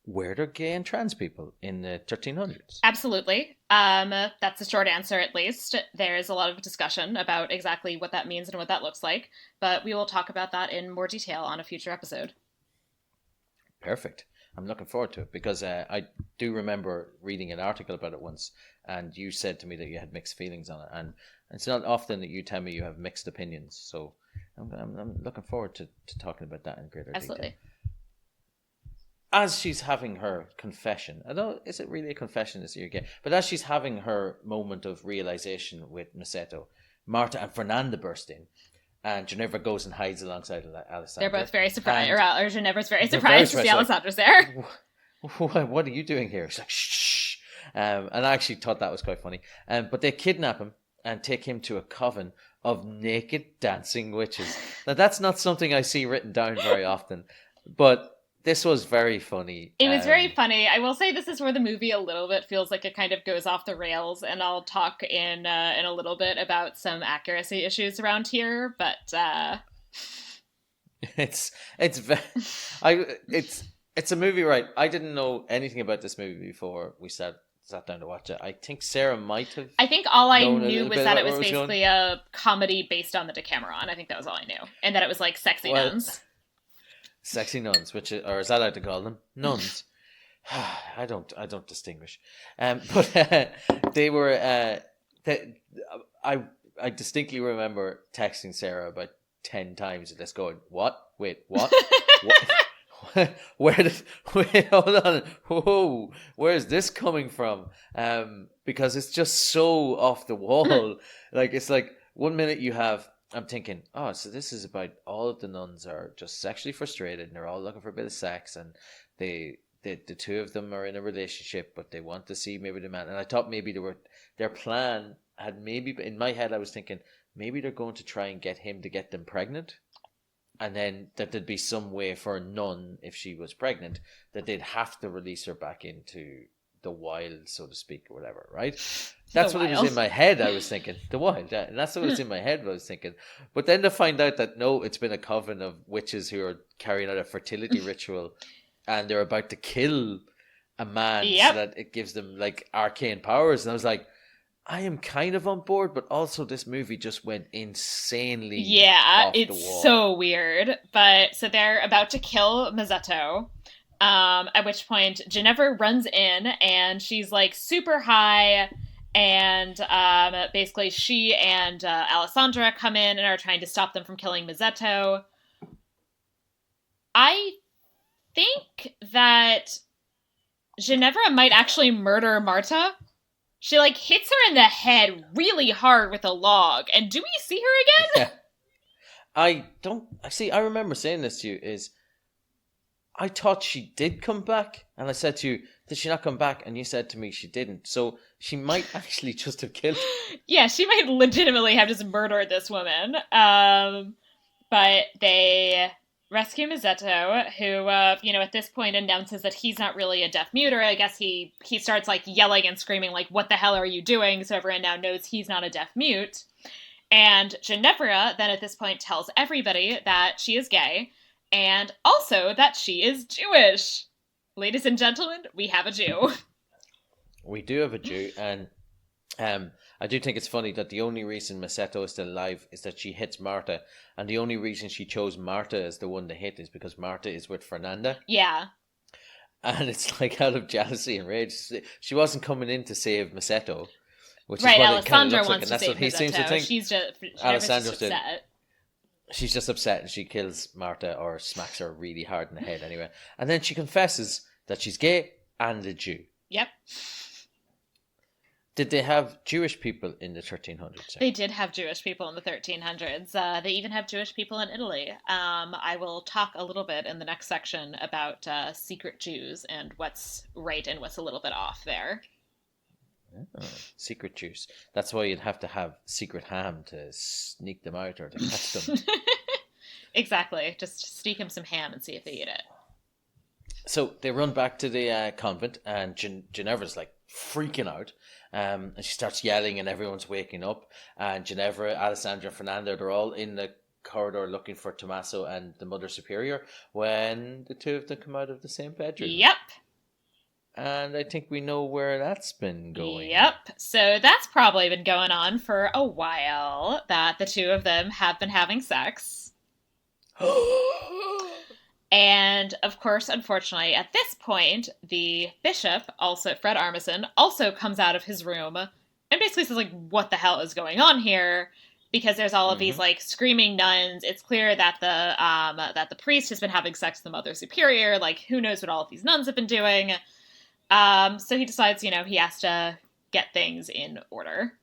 were there gay and trans people in the 1300s? Absolutely. That's the short answer, at least. There's a lot of discussion about exactly what that means and what that looks like, but we will talk about that in more detail on a future episode. Perfect. I'm looking forward to it, because I do remember reading an article about it once, and you said to me that you had mixed feelings on it, and it's not often that you tell me you have mixed opinions, so I'm looking forward to talking about that in greater Absolutely. detail. As she's having her confession, I don't know, is it really a confession this year gay? But as she's having her moment of realization with Masetto, Marta and Fernanda burst in, and Ginevra goes and hides alongside Alessandra. They're both very surprised, or Ginevra's very surprised to see Alessandra's there. What are you doing here? She's like, shh. And I actually thought that was quite funny. But they kidnap him and take him to a coven of naked dancing witches. Now, that's not something I see written down very often, but this was very funny. It was very funny. I will say this is where the movie a little bit feels like it kind of goes off the rails, and I'll talk in a little bit about some accuracy issues around here. But it's a movie, right? I didn't know anything about this movie before we sat down to watch it. I think Sarah might have. I think all I knew was that it was basically a comedy based on the Decameron. I think that was all I knew, and that it was like sexy nuns. Sexy nuns, or is that how to call them? Nuns. I don't distinguish. But they were. I distinctly remember texting Sarah about 10 times and just going, "What? Wait, what? what? Wait, hold on. Whoa, where is this coming from?" Because it's just so off the wall. Like, it's like 1 minute I'm thinking, oh, so this is about all of the nuns are just sexually frustrated and they're all looking for a bit of sex, and the two of them are in a relationship, but they want to see maybe the man. And I thought maybe their plan had maybe, in my head I was thinking maybe they're going to try and get him to get them pregnant, and then that there'd be some way for a nun, if she was pregnant, that they'd have to release her back into the wild, so to speak, or whatever, right? That's what it was in my head. I was thinking the wild, and that's what was in my head. I was thinking, but then to find out that no, it's been a coven of witches who are carrying out a fertility ritual, and they're about to kill a man so that it gives them like arcane powers. And I was like, I am kind of on board, but also this movie just went insanely. Yeah, it's so weird. But so they're about to kill Masetto. At which point Ginevra runs in and she's like super high, and basically she and Alessandra come in and are trying to stop them from killing Masetto. I think that Ginevra might actually murder Marta. She like hits her in the head really hard with a log, and do we see her again? I remember saying this to you, I thought she did come back, and I said to you, did she not come back? And you said to me she didn't. So she might actually just have killed her. Yeah, she might legitimately have just murdered this woman. But they rescue Masetto, who, at this point announces that he's not really a deaf mute, or I guess he starts like yelling and screaming like, what the hell are you doing? So everyone now knows he's not a deaf mute. And Ginevra then at this point tells everybody that she is gay, and also that she is Jewish. Ladies and gentlemen, we have a Jew. We do have a Jew, and I do think it's funny that the only reason Masetto is still alive is that she hits Marta, and the only reason she chose Marta as the one to hit is because Marta is with Fernanda. Yeah. And it's like out of jealousy and rage. She wasn't coming in to save Masetto, which right, is what Alessandra it kind of looks like, and that's what he seems to think. She's just upset. She's just upset, and she kills Marta, or smacks her really hard in the head anyway. And then she confesses that she's gay and a Jew. Yep. Did they have Jewish people in the 1300s? They did have Jewish people in the 1300s. They even have Jewish people in Italy. I will talk a little bit in the next section about secret Jews and what's right and what's a little bit off there. Oh, secret Jews. That's why you'd have to have secret ham to sneak them out or to catch them. Exactly. Just sneak them some ham and see if they eat it. So they run back to the convent, and Ginevra's like freaking out. And she starts yelling, and everyone's waking up. And Ginevra, Alessandra, and Fernanda, they're all in the corridor looking for Tommaso and the Mother Superior when the two of them come out of the same bedroom. Yep. And I think we know where that's been going. Yep. So that's probably been going on for a while, that the two of them have been having sex. And, of course, unfortunately, at this point, the bishop, also Fred Armisen, also comes out of his room and basically says, like, what the hell is going on here? Because there's all of these, like, screaming nuns. It's clear that the priest has been having sex with the Mother Superior. Like, who knows what all of these nuns have been doing? So he decides, he has to get things in order.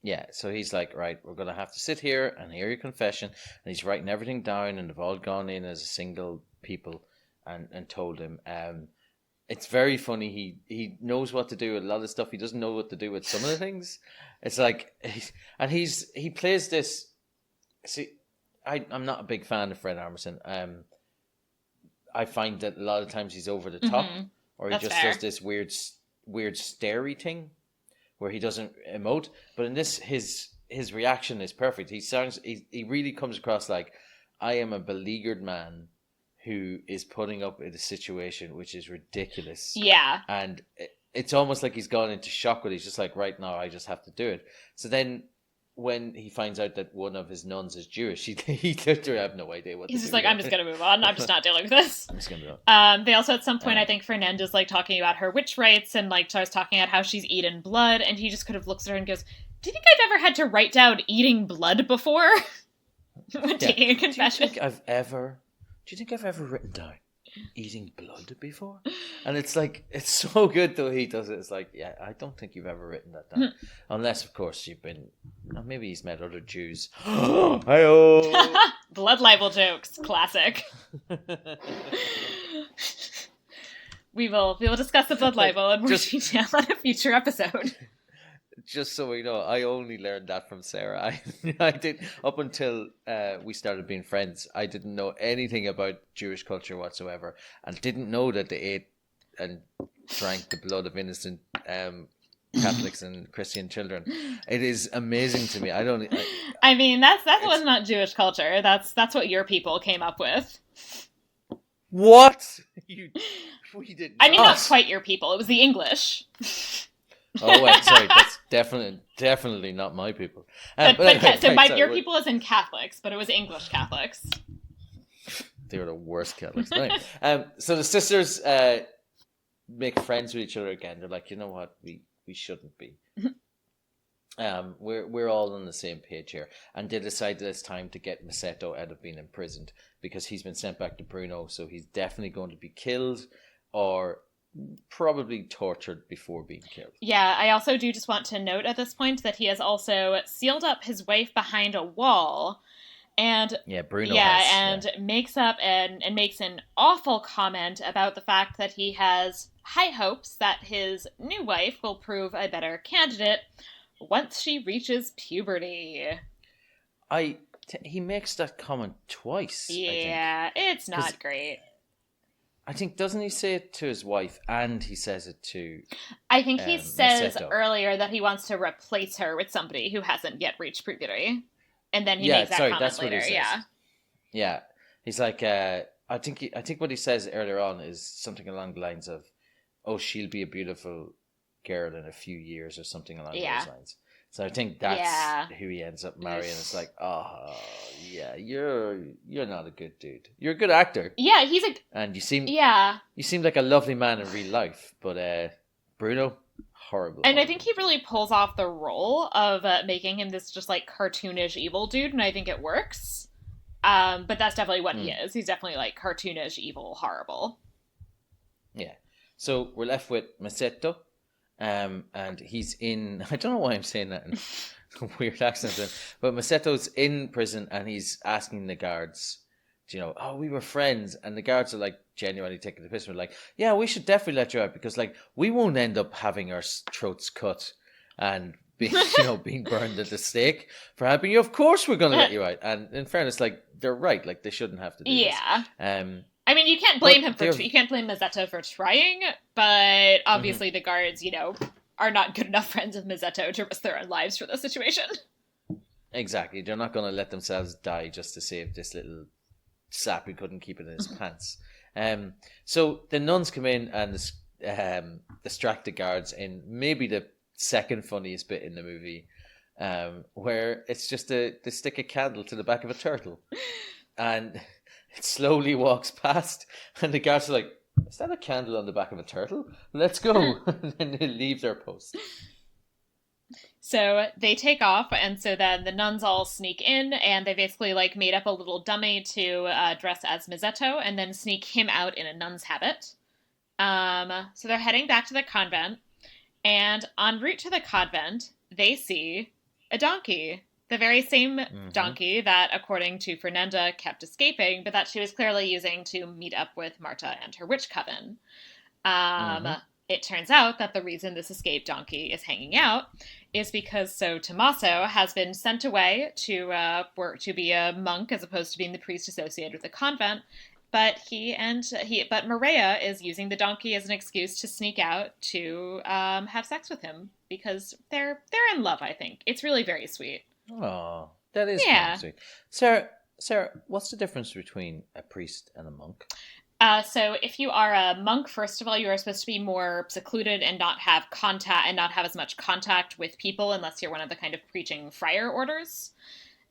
Yeah, so he's like, right, we're going to have to sit here and hear your confession. And he's writing everything down, and they've all gone in as a single people and told him. it's very funny. He knows what to do with a lot of stuff. He doesn't know what to do with some of the things. It's like, he plays this. See, I'm not a big fan of Fred Armisen. I find that a lot of times he's over the top, or he just does this weird starey thing where he doesn't emote. But in this, his reaction is perfect. He really comes across like, I am a beleaguered man who is putting up in a situation which is ridiculous. Yeah. And it's almost like he's gone into shock, but he's just like, right now, I just have to do it. So then when he finds out that one of his nuns is Jewish, he literally have no idea what to do. He's just like, I'm just going to move on. I'm just not dealing with this. I'm just going to move on. They also, at some point, I think Fernanda's like talking about her witch rites and like starts talking about how she's eaten blood. And he just kind of looks at her and goes, do you think I've ever had to write down eating blood before? When taking a confession. Do you think I've ever written down eating blood before? And it's like, it's so good though he does it. It's like, yeah, I don't think you've ever written that down. Unless, of course, you've been, maybe he's met other Jews. Hi-oh! Blood libel jokes. Classic. We will discuss the blood libel in more detail on a future episode. Just so we know, I only learned that from Sarah. I did, up until we started being friends, I didn't know anything about Jewish culture whatsoever, and didn't know that they ate and drank the blood of innocent Catholics and Christian children. It is amazing to me. I mean, that was not Jewish culture. That's what your people came up with. What? We did. I mean, not quite your people. It was the English. Oh wait, sorry. That's definitely not my people. Your people is in Catholics, but it was English Catholics. They were the worst Catholics. Right. So the sisters make friends with each other again. They're like, you know what, we shouldn't be. We're all on the same page here, and they decide that it's time to get Masetto out of being imprisoned because he's been sent back to Bruno, so he's definitely going to be killed or probably tortured before being killed. Yeah, I also do just want to note at this point that he has also sealed up his wife behind a wall, and Bruno makes up and makes an awful comment about the fact that he has high hopes that his new wife will prove a better candidate once she reaches puberty. He makes that comment twice. Yeah, it's not great. I think, doesn't he say it to his wife and he says it to I think he says Masetto earlier that he wants to replace her with somebody who hasn't yet reached puberty. And then he makes that comment later. Yeah. He's like, I think what he says earlier on is something along the lines of, oh, she'll be a beautiful girl in a few years or something along those lines. So I think that's who he ends up marrying. It's like, oh, yeah, you're not a good dude. You're a good actor. Yeah, and you seem like a lovely man in real life, but Bruno, horrible. And I think he really pulls off the role of making him this just like cartoonish evil dude, and I think it works. But that's definitely what he is. He's definitely like cartoonish, evil, horrible. Yeah. So we're left with Masetto. And he's in, I don't know why I'm saying that in a weird accent, but Masetto's in prison and he's asking the guards, oh, we were friends. And the guards are like genuinely taking the piss. We're like, yeah, we should definitely let you out because like we won't end up having our throats cut and being burned at the stake for helping you. Of course we're going to let you out. And in fairness, like they're right. Like they shouldn't have to do this. I mean, you can't blame you can't blame Masetto for trying, but obviously the guards, are not good enough friends with Masetto to risk their own lives for the situation. Exactly. They're not going to let themselves die just to save this little sap who couldn't keep it in his pants. So the nuns come in and distract the guards in maybe the second funniest bit in the movie, where it's just they stick a candle to the back of a turtle. And it slowly walks past, and the guards are like, is that a candle on the back of a turtle? Let's go. And then they leave their post. So they take off, and so then the nuns all sneak in, and they basically like made up a little dummy to dress as Masetto, and then sneak him out in a nun's habit. So they're heading back to the convent, and en route to the convent, they see a donkey. The very same donkey that, according to Fernanda, kept escaping, but that she was clearly using to meet up with Marta and her witch coven. It turns out that the reason this escaped donkey is hanging out is because Tommaso has been sent away to work to be a monk as opposed to being the priest associated with the convent. But but Maria is using the donkey as an excuse to sneak out to have sex with him because they're in love. I think it's really very sweet. Oh, that is kind of sweet. Sarah, what's the difference between a priest and a monk? So if you are a monk, first of all, you are supposed to be more secluded and not have as much contact with people unless you're one of the kind of preaching friar orders.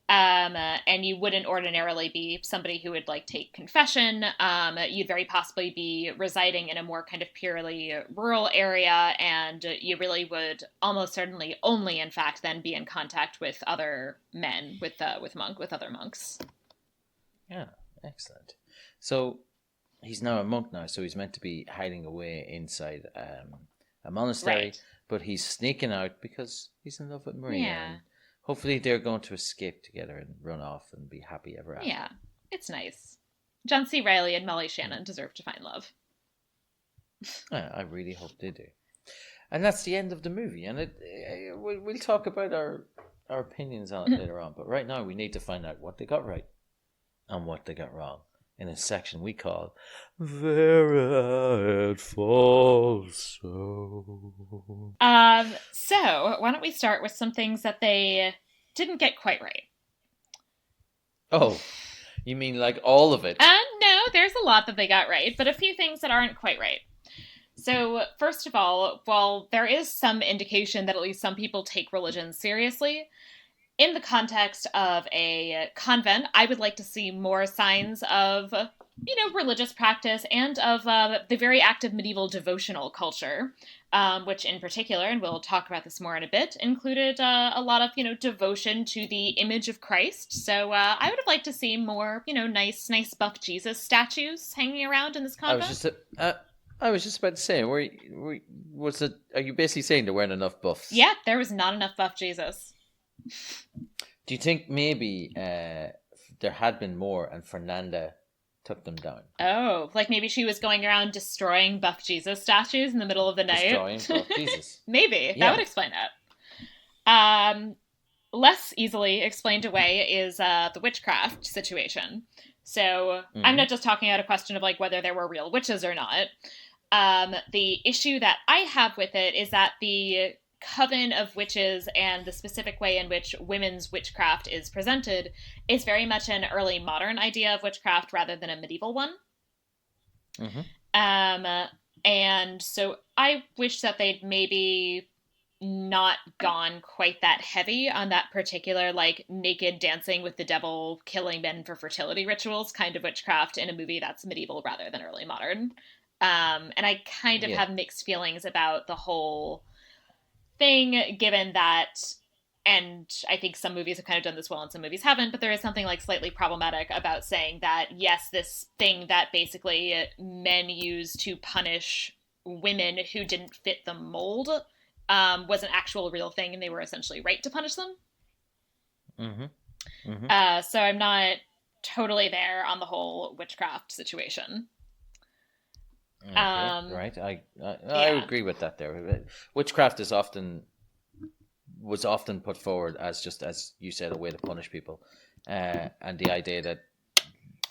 And you wouldn't ordinarily be somebody who would like take confession. You'd very possibly be residing in a more kind of purely rural area, and you really would almost certainly only, in fact, then be in contact with other men, with other monks. Yeah, excellent. So he's now a monk now, so he's meant to be hiding away inside a monastery, right. But he's sneaking out because he's in love with Maria. Yeah. And hopefully they're going to escape together and run off and be happy ever after. Yeah, it's nice. John C. Reilly and Molly Shannon deserve to find love. I really hope they do. And that's the end of the movie. And we'll talk about our opinions on it later on. But right now we need to find out what they got right and what they got wrong in a section we call Where It Falls So. So why don't we start with some things that they didn't get quite right? Oh, you mean like all of it? No, there's a lot that they got right, but a few things that aren't quite right. So first of all, while there is some indication that at least some people take religion seriously, in the context of a convent, I would like to see more signs of, religious practice and of the very active medieval devotional culture, which in particular, and we'll talk about this more in a bit, included a lot of, devotion to the image of Christ. So I would have liked to see more, nice buff Jesus statues hanging around in this convent. I was just about to say, are you basically saying there weren't enough buffs? Yeah, there was not enough buff Jesus. Do you think maybe there had been more and Fernanda took them down? Oh, like maybe she was going around destroying buff Jesus statues in the middle of the night? Destroying buff Jesus. Maybe. That would explain it. Less easily explained away is the witchcraft situation. So I'm not just talking out a question of like whether there were real witches or not. The issue that I have with it is that the coven of witches and the specific way in which women's witchcraft is presented is very much an early modern idea of witchcraft rather than a medieval one. And so I wish that they'd maybe not gone quite that heavy on that particular like naked dancing with the devil, killing men for fertility rituals kind of witchcraft in a movie that's medieval rather than early modern. And I kind of have mixed feelings about the whole thing, given that, and I think some movies have kind of done this well and some movies haven't, but there is something like slightly problematic about saying that, yes, this thing that basically men use to punish women who didn't fit the mold was an actual real thing and they were essentially right to punish them. So I'm not totally there on the whole witchcraft situation. Okay, right. I agree with that there. Witchcraft was often put forward as just, as you said, a way to punish people. And the idea that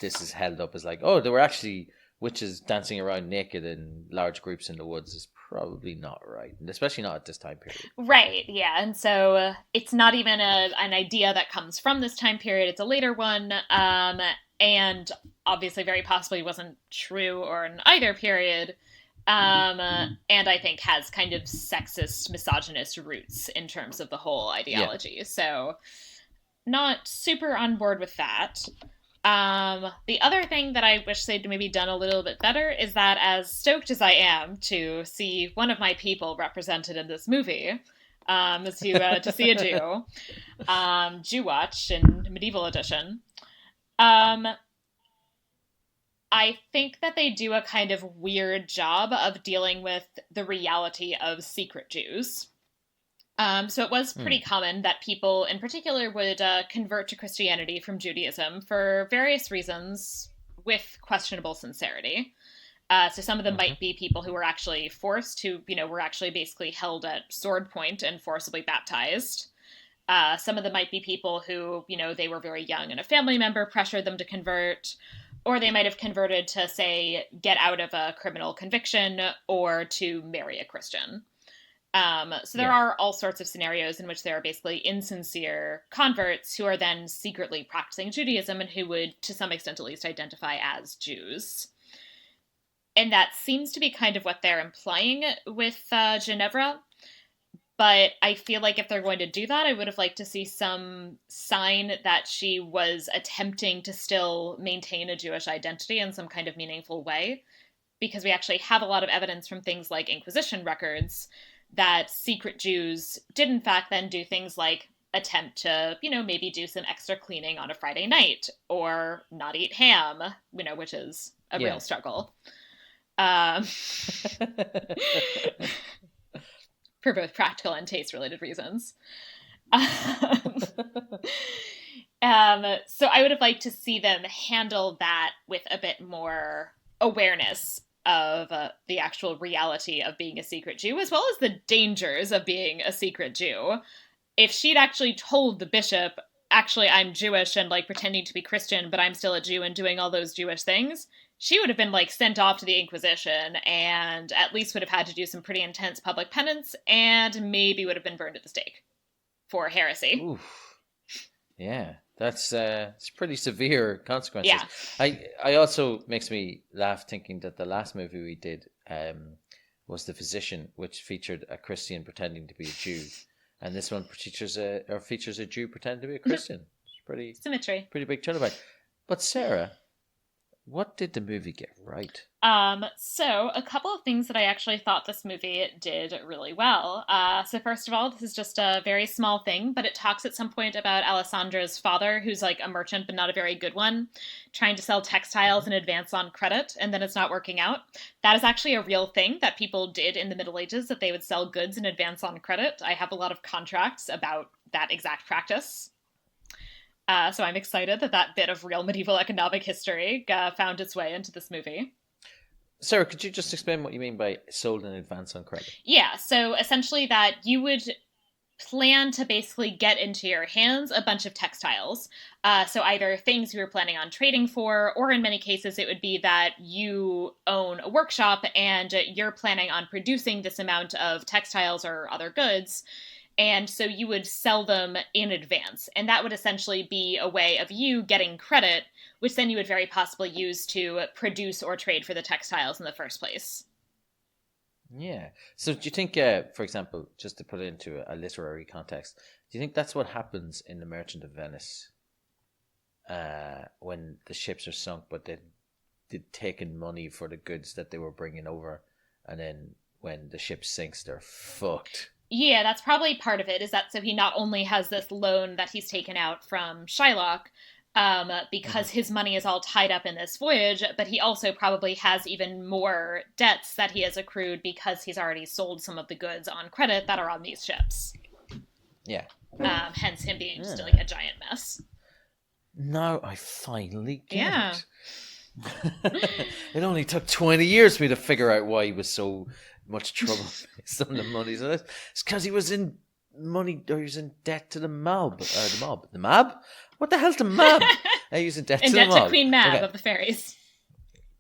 this is held up as like, oh, there were actually witches dancing around naked in large groups in the woods is probably not right. And especially not at this time period. Right, yeah. And so it's not even an idea that comes from this time period. It's a later one. And obviously very possibly wasn't true or in either period. And I think has kind of sexist, misogynist roots in terms of the whole ideology. Yeah. So not super on board with that. The other thing that I wish they'd maybe done a little bit better is that, as stoked as I am to see one of my people represented in this movie, to see a Jew, Jew Watch in Medieval Edition, I think that they do a kind of weird job of dealing with the reality of secret Jews. So it was pretty common that people in particular would convert to Christianity from Judaism for various reasons with questionable sincerity. So some of them might be people who were actually forced, who, were actually basically held at sword point and forcibly baptized. Some of them might be people who, they were very young and a family member pressured them to convert, or they might have converted to, say, get out of a criminal conviction or to marry a Christian. So there are all sorts of scenarios in which there are basically insincere converts who are then secretly practicing Judaism and who would, to some extent at least, identify as Jews. And that seems to be kind of what they're implying with Ginevra. But I feel like if they're going to do that, I would have liked to see some sign that she was attempting to still maintain a Jewish identity in some kind of meaningful way. Because we actually have a lot of evidence from things like Inquisition records that secret Jews did in fact then do things like attempt to, maybe do some extra cleaning on a Friday night or not eat ham, which is a real struggle. For both practical and taste-related reasons. So I would have liked to see them handle that with a bit more awareness of the actual reality of being a secret Jew, as well as the dangers of being a secret Jew. If she'd actually told the bishop, actually, I'm Jewish and, pretending to be Christian, but I'm still a Jew and doing all those Jewish things, she would have been, sent off to the Inquisition and at least would have had to do some pretty intense public penance and maybe would have been burned at the stake for heresy. Oof. Yeah, that's it's pretty severe consequences. Yeah. I also makes me laugh thinking that the last movie we did was The Physician, which featured a Christian pretending to be a Jew. And this one features a Jew pretending to be a Christian. It's pretty symmetry. Pretty big turnabout. But Sarah, what did the movie get right? So a couple of things that I actually thought this movie did really well. So first of all, this is just a very small thing, but it talks at some point about Alessandra's father, who's a merchant, but not a very good one, trying to sell textiles in advance on credit, and then it's not working out. That is actually a real thing that people did in the Middle Ages, that they would sell goods in advance on credit. I have a lot of contracts about that exact practice. So I'm excited that bit of real medieval economic history found its way into this movie. Sarah, could you just explain what you mean by sold in advance on credit? Yeah, so essentially that you would plan to basically get into your hands a bunch of textiles. So either things you were planning on trading for, or in many cases it would be that you own a workshop and you're planning on producing this amount of textiles or other goods. And so you would sell them in advance. And that would essentially be a way of you getting credit, which then you would very possibly use to produce or trade for the textiles in the first place. Yeah. So do you think, for example, just to put it into a literary context, do you think that's what happens in The Merchant of Venice when the ships are sunk, but they'd taken money for the goods that they were bringing over, and then when the ship sinks, they're fucked? Yeah, that's probably part of it, is that so he not only has this loan that he's taken out from Shylock, because his money is all tied up in this voyage, but he also probably has even more debts that he has accrued because he's already sold some of the goods on credit that are on these ships. Yeah. Hence him being just a giant mess. No, I finally get it. It only took 20 years for me to figure out why he was so much trouble based on the money. So it's because he was in money, or he was in debt to the mob. The mob? What the hell's the mob? He was in debt to the mob. In debt to Queen Mab of the fairies.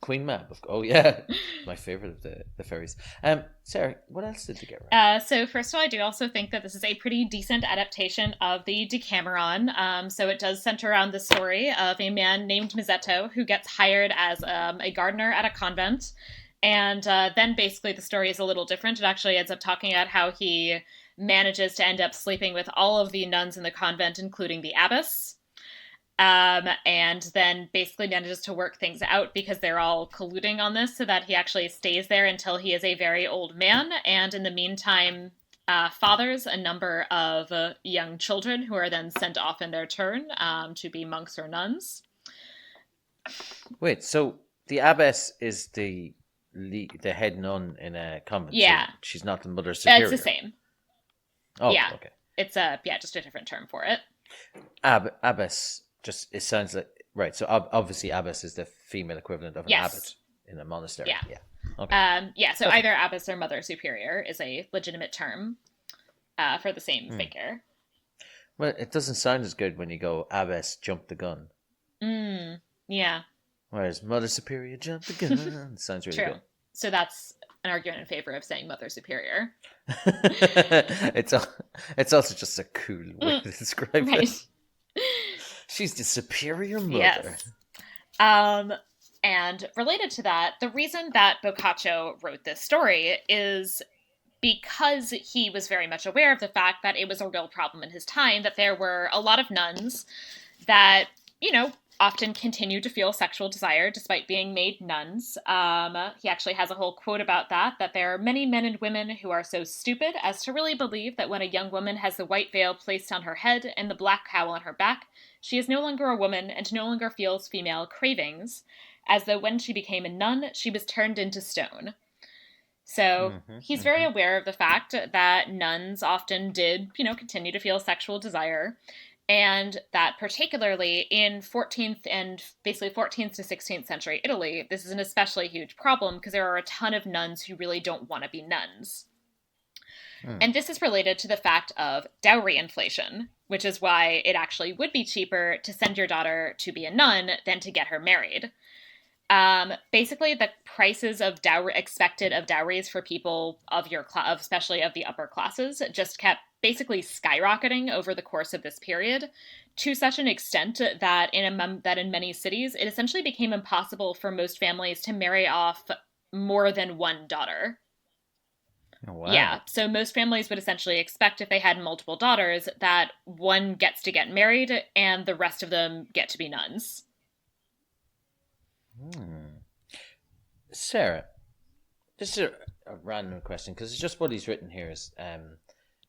Queen Mab. Oh, yeah. My favourite of the fairies. Sarah, what else did you get right? So first of all, I do also think that this is a pretty decent adaptation of the Decameron. So it does center around the story of a man named Masetto who gets hired as a gardener at a convent. And then basically the story is a little different. It actually ends up talking about how he manages to end up sleeping with all of the nuns in the convent, including the abbess. And then basically manages to work things out because they're all colluding on this, so that he actually stays there until he is a very old man. And in the meantime, fathers a number of young children who are then sent off in their turn to be monks or nuns. Wait, so the abbess is the head nun in a convent? Yeah. So she's not the mother superior? It's the same. Oh, yeah. Okay. It's just a different term for it. Abbess, it sounds like, right, so obviously abbess is the female equivalent of an abbot in a monastery. Yeah. Okay. So either abbess or mother superior is a legitimate term for the same figure. Well, it doesn't sound as good when you go abbess jump the gun. Yeah. Whereas mother superior jump the gun sounds really True. good. So that's an argument in favor of saying mother superior. It's also just a cool way to describe it. She's the superior mother. Yes. And related to that, the reason that Boccaccio wrote this story is because he was very much aware of the fact that it was a real problem in his time, that there were a lot of nuns that, often continued to feel sexual desire despite being made nuns. He actually has a whole quote about that there are many men and women who are so stupid as to really believe that when a young woman has the white veil placed on her head and the black cowl on her back, she is no longer a woman and no longer feels female cravings, as though when she became a nun, she was turned into stone. So he's very aware of the fact that nuns often did, continue to feel sexual desire. And that particularly in 14th and basically 14th to 16th century Italy, this is an especially huge problem because there are a ton of nuns who really don't want to be nuns. And this is related to the fact of dowry inflation, which is why it actually would be cheaper to send your daughter to be a nun than to get her married. Basically, the prices of expected of dowries for people of your class, especially of the upper classes, just kept basically skyrocketing over the course of this period, to such an extent that in many cities it essentially became impossible for most families to marry off more than one daughter. Oh, wow. Yeah, so most families would essentially expect if they had multiple daughters that one gets to get married and the rest of them get to be nuns. Sarah, just a random question, because it's just what he's written here is,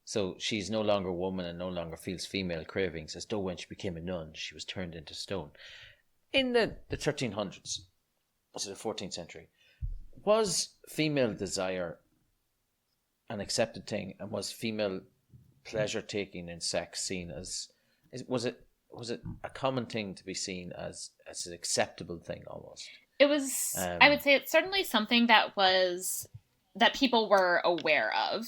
so she's no longer a woman and no longer feels female cravings, as though when she became a nun, she was turned into stone. In the 1300s, was it the 14th century, was female desire an accepted thing, and was female pleasure taking in sex seen as, was it a common thing to be seen as an acceptable thing almost? It was, I would say it's certainly something that people were aware of.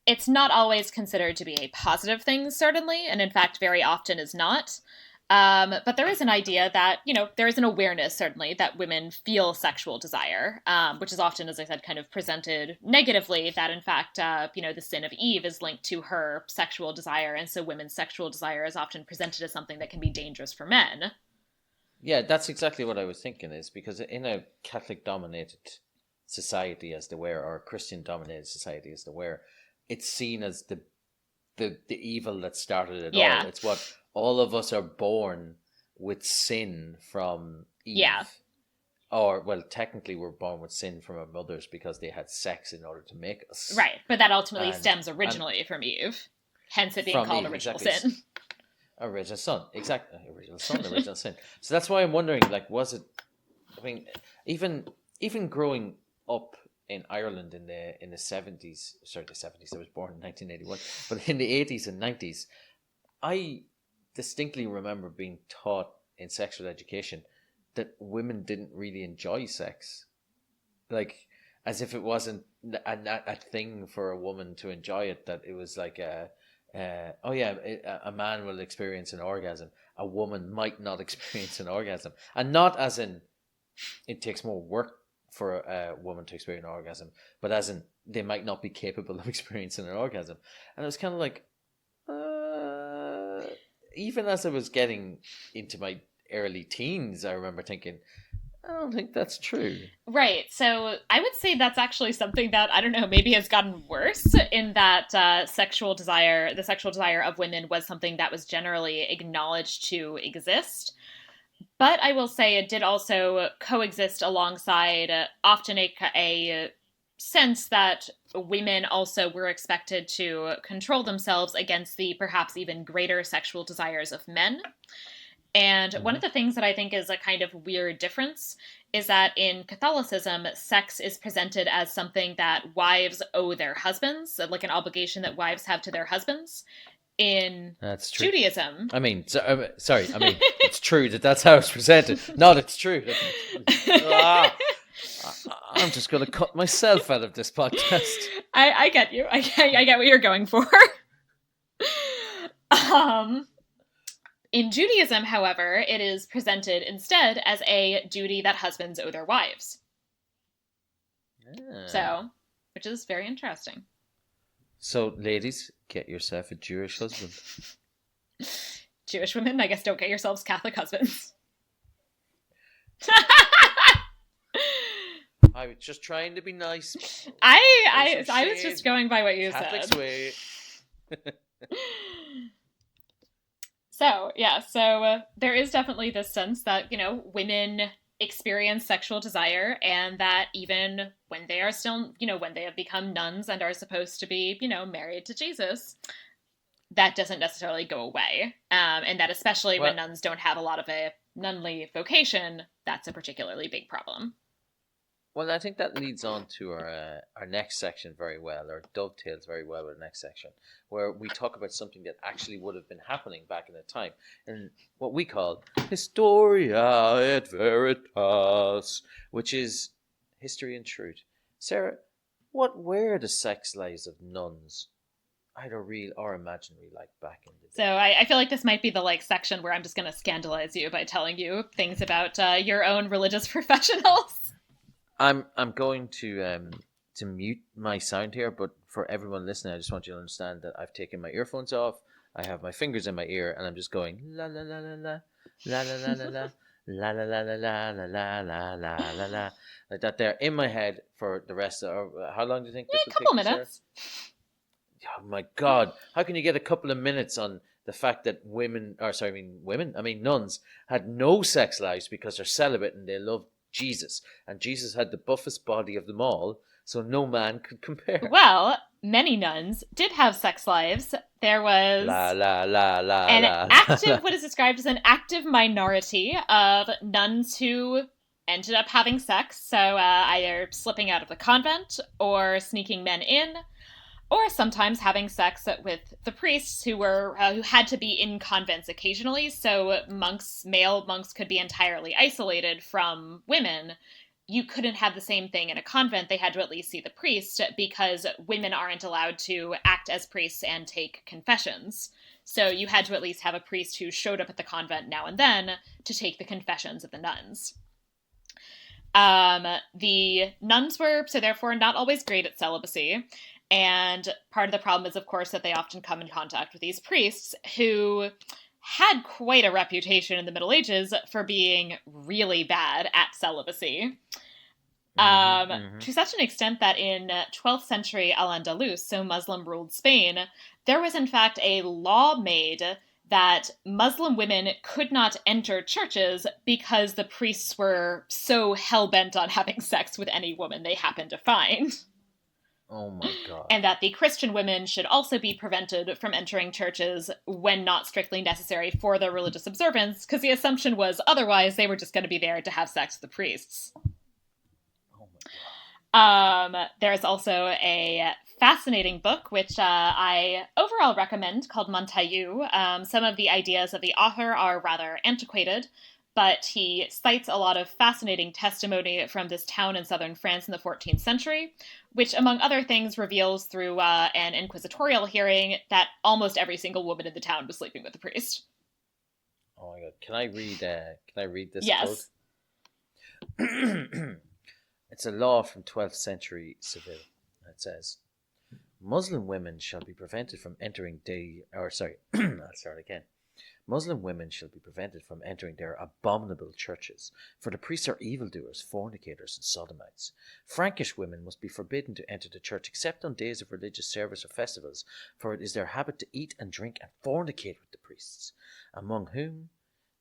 It's not always considered to be a positive thing, certainly, and in fact very often is not. But there is an idea that, there is an awareness, certainly, that women feel sexual desire, which is often, as I said, kind of presented negatively, that in fact, the sin of Eve is linked to her sexual desire, and so women's sexual desire is often presented as something that can be dangerous for men. Yeah, that's exactly what I was thinking, is because in a Catholic-dominated society as they were, or a Christian-dominated society as they were, it's seen as the evil that started it all. It's what all of us are born with sin from Eve. Yeah. Or, well, technically we're born with sin from our mothers because they had sex in order to make us. Right, but that ultimately stems originally from Eve. Hence it being called original sin. Original son, exactly. Original son, original sin. So that's why I'm wondering, was it, even growing up in Ireland in the 70s, I was born in 1981, but in the 80s and 90s, I distinctly remember being taught in sexual education that women didn't really enjoy sex. As if it wasn't a thing for a woman to enjoy it, that it was like a man will experience an orgasm. A woman might not experience an orgasm. And not as in it takes more work for a woman to experience an orgasm, but as in they might not be capable of experiencing an orgasm. And it was kind of like, even as I was getting into my early teens, I remember thinking, I don't think that's true. Right. So I would say that's actually something that, I don't know, maybe has gotten worse, in that the sexual desire of women was something that was generally acknowledged to exist. But I will say it did also coexist alongside often a sense that women also were expected to control themselves against the perhaps even greater sexual desires of men. And one of the things that I think is a kind of weird difference is that in Catholicism, sex is presented as something that wives owe their husbands, like an obligation that wives have to their husbands. in That's true. Judaism. I mean, sorry. I mean, it's true that's how it's presented. Not it's true. I'm just going to cut myself out of this podcast. I get you. I get what you're going for. In Judaism, however, it is presented instead as a duty that husbands owe their wives. Yeah. So, which is very interesting. So, ladies, get yourself a Jewish husband. Jewish women, I guess, don't get yourselves Catholic husbands. I was just trying to be nice. I was just going by what you Catholic said. way. So, yeah, there is definitely this sense that, women experience sexual desire, and that even when they are still, when they have become nuns and are supposed to be, married to Jesus, that doesn't necessarily go away. And that especially when nuns don't have a lot of a nunly vocation, that's a particularly big problem. Well, I think that leads on to our next section very well, or dovetails very well with the next section, where we talk about something that actually would have been happening back in the time, and what we call Historia et Veritas, which is history and truth. Sarah, what were the sex lives of nuns, either real or imaginary, like back in the day? So I feel like this might be the section where I'm just going to scandalize you by telling you things about your own religious professionals. I'm going to mute my sound here, but for everyone listening, I just want you to understand that I've taken my earphones off. I have my fingers in my ear, and I'm just going la la la la la la la la la la la la la la la la la la la, like that there in my head for the rest of. How long do you think this will take? A couple minutes. Oh my God! How can you get a couple of minutes on the fact that nuns had no sex lives because they're celibate and they love Jesus, and Jesus had the buffest body of them all, so no man could compare. Well, many nuns did have sex lives. There was what is described as an active minority of nuns who ended up having sex, so either slipping out of the convent or sneaking men in, or sometimes having sex with the priests who had to be in convents occasionally. So male monks could be entirely isolated from women. You couldn't have the same thing in a convent. They had to at least see the priest, because women aren't allowed to act as priests and take confessions. So you had to at least have a priest who showed up at the convent now and then to take the confessions of the nuns. The nuns were, so therefore, not always great at celibacy. And part of the problem is, of course, that they often come in contact with these priests who had quite a reputation in the Middle Ages for being really bad at celibacy. To such an extent that in 12th century Al-Andalus, so Muslim-ruled Spain, there was in fact a law made that Muslim women could not enter churches because the priests were so hell-bent on having sex with any woman they happened to find. Oh my God. And that the Christian women should also be prevented from entering churches when not strictly necessary for their religious observance, because the assumption was otherwise they were just going to be there to have sex with the priests. Oh my God. There's also a fascinating book, which I overall recommend, called Montaillou. Some of the ideas of the author are rather antiquated, but he cites a lot of fascinating testimony from this town in southern France in the 14th century, which, among other things, reveals through an inquisitorial hearing that almost every single woman in the town was sleeping with the priest. Oh my God! Can I read this yes. quote? It's a law from 12th century Seville. It says, "Muslim women shall be prevented from entering I'll start again. Muslim women shall be prevented from entering their abominable churches, for the priests are evildoers, fornicators, and sodomites. Frankish women must be forbidden to enter the church except on days of religious service or festivals, for it is their habit to eat and drink and fornicate with the priests, among whom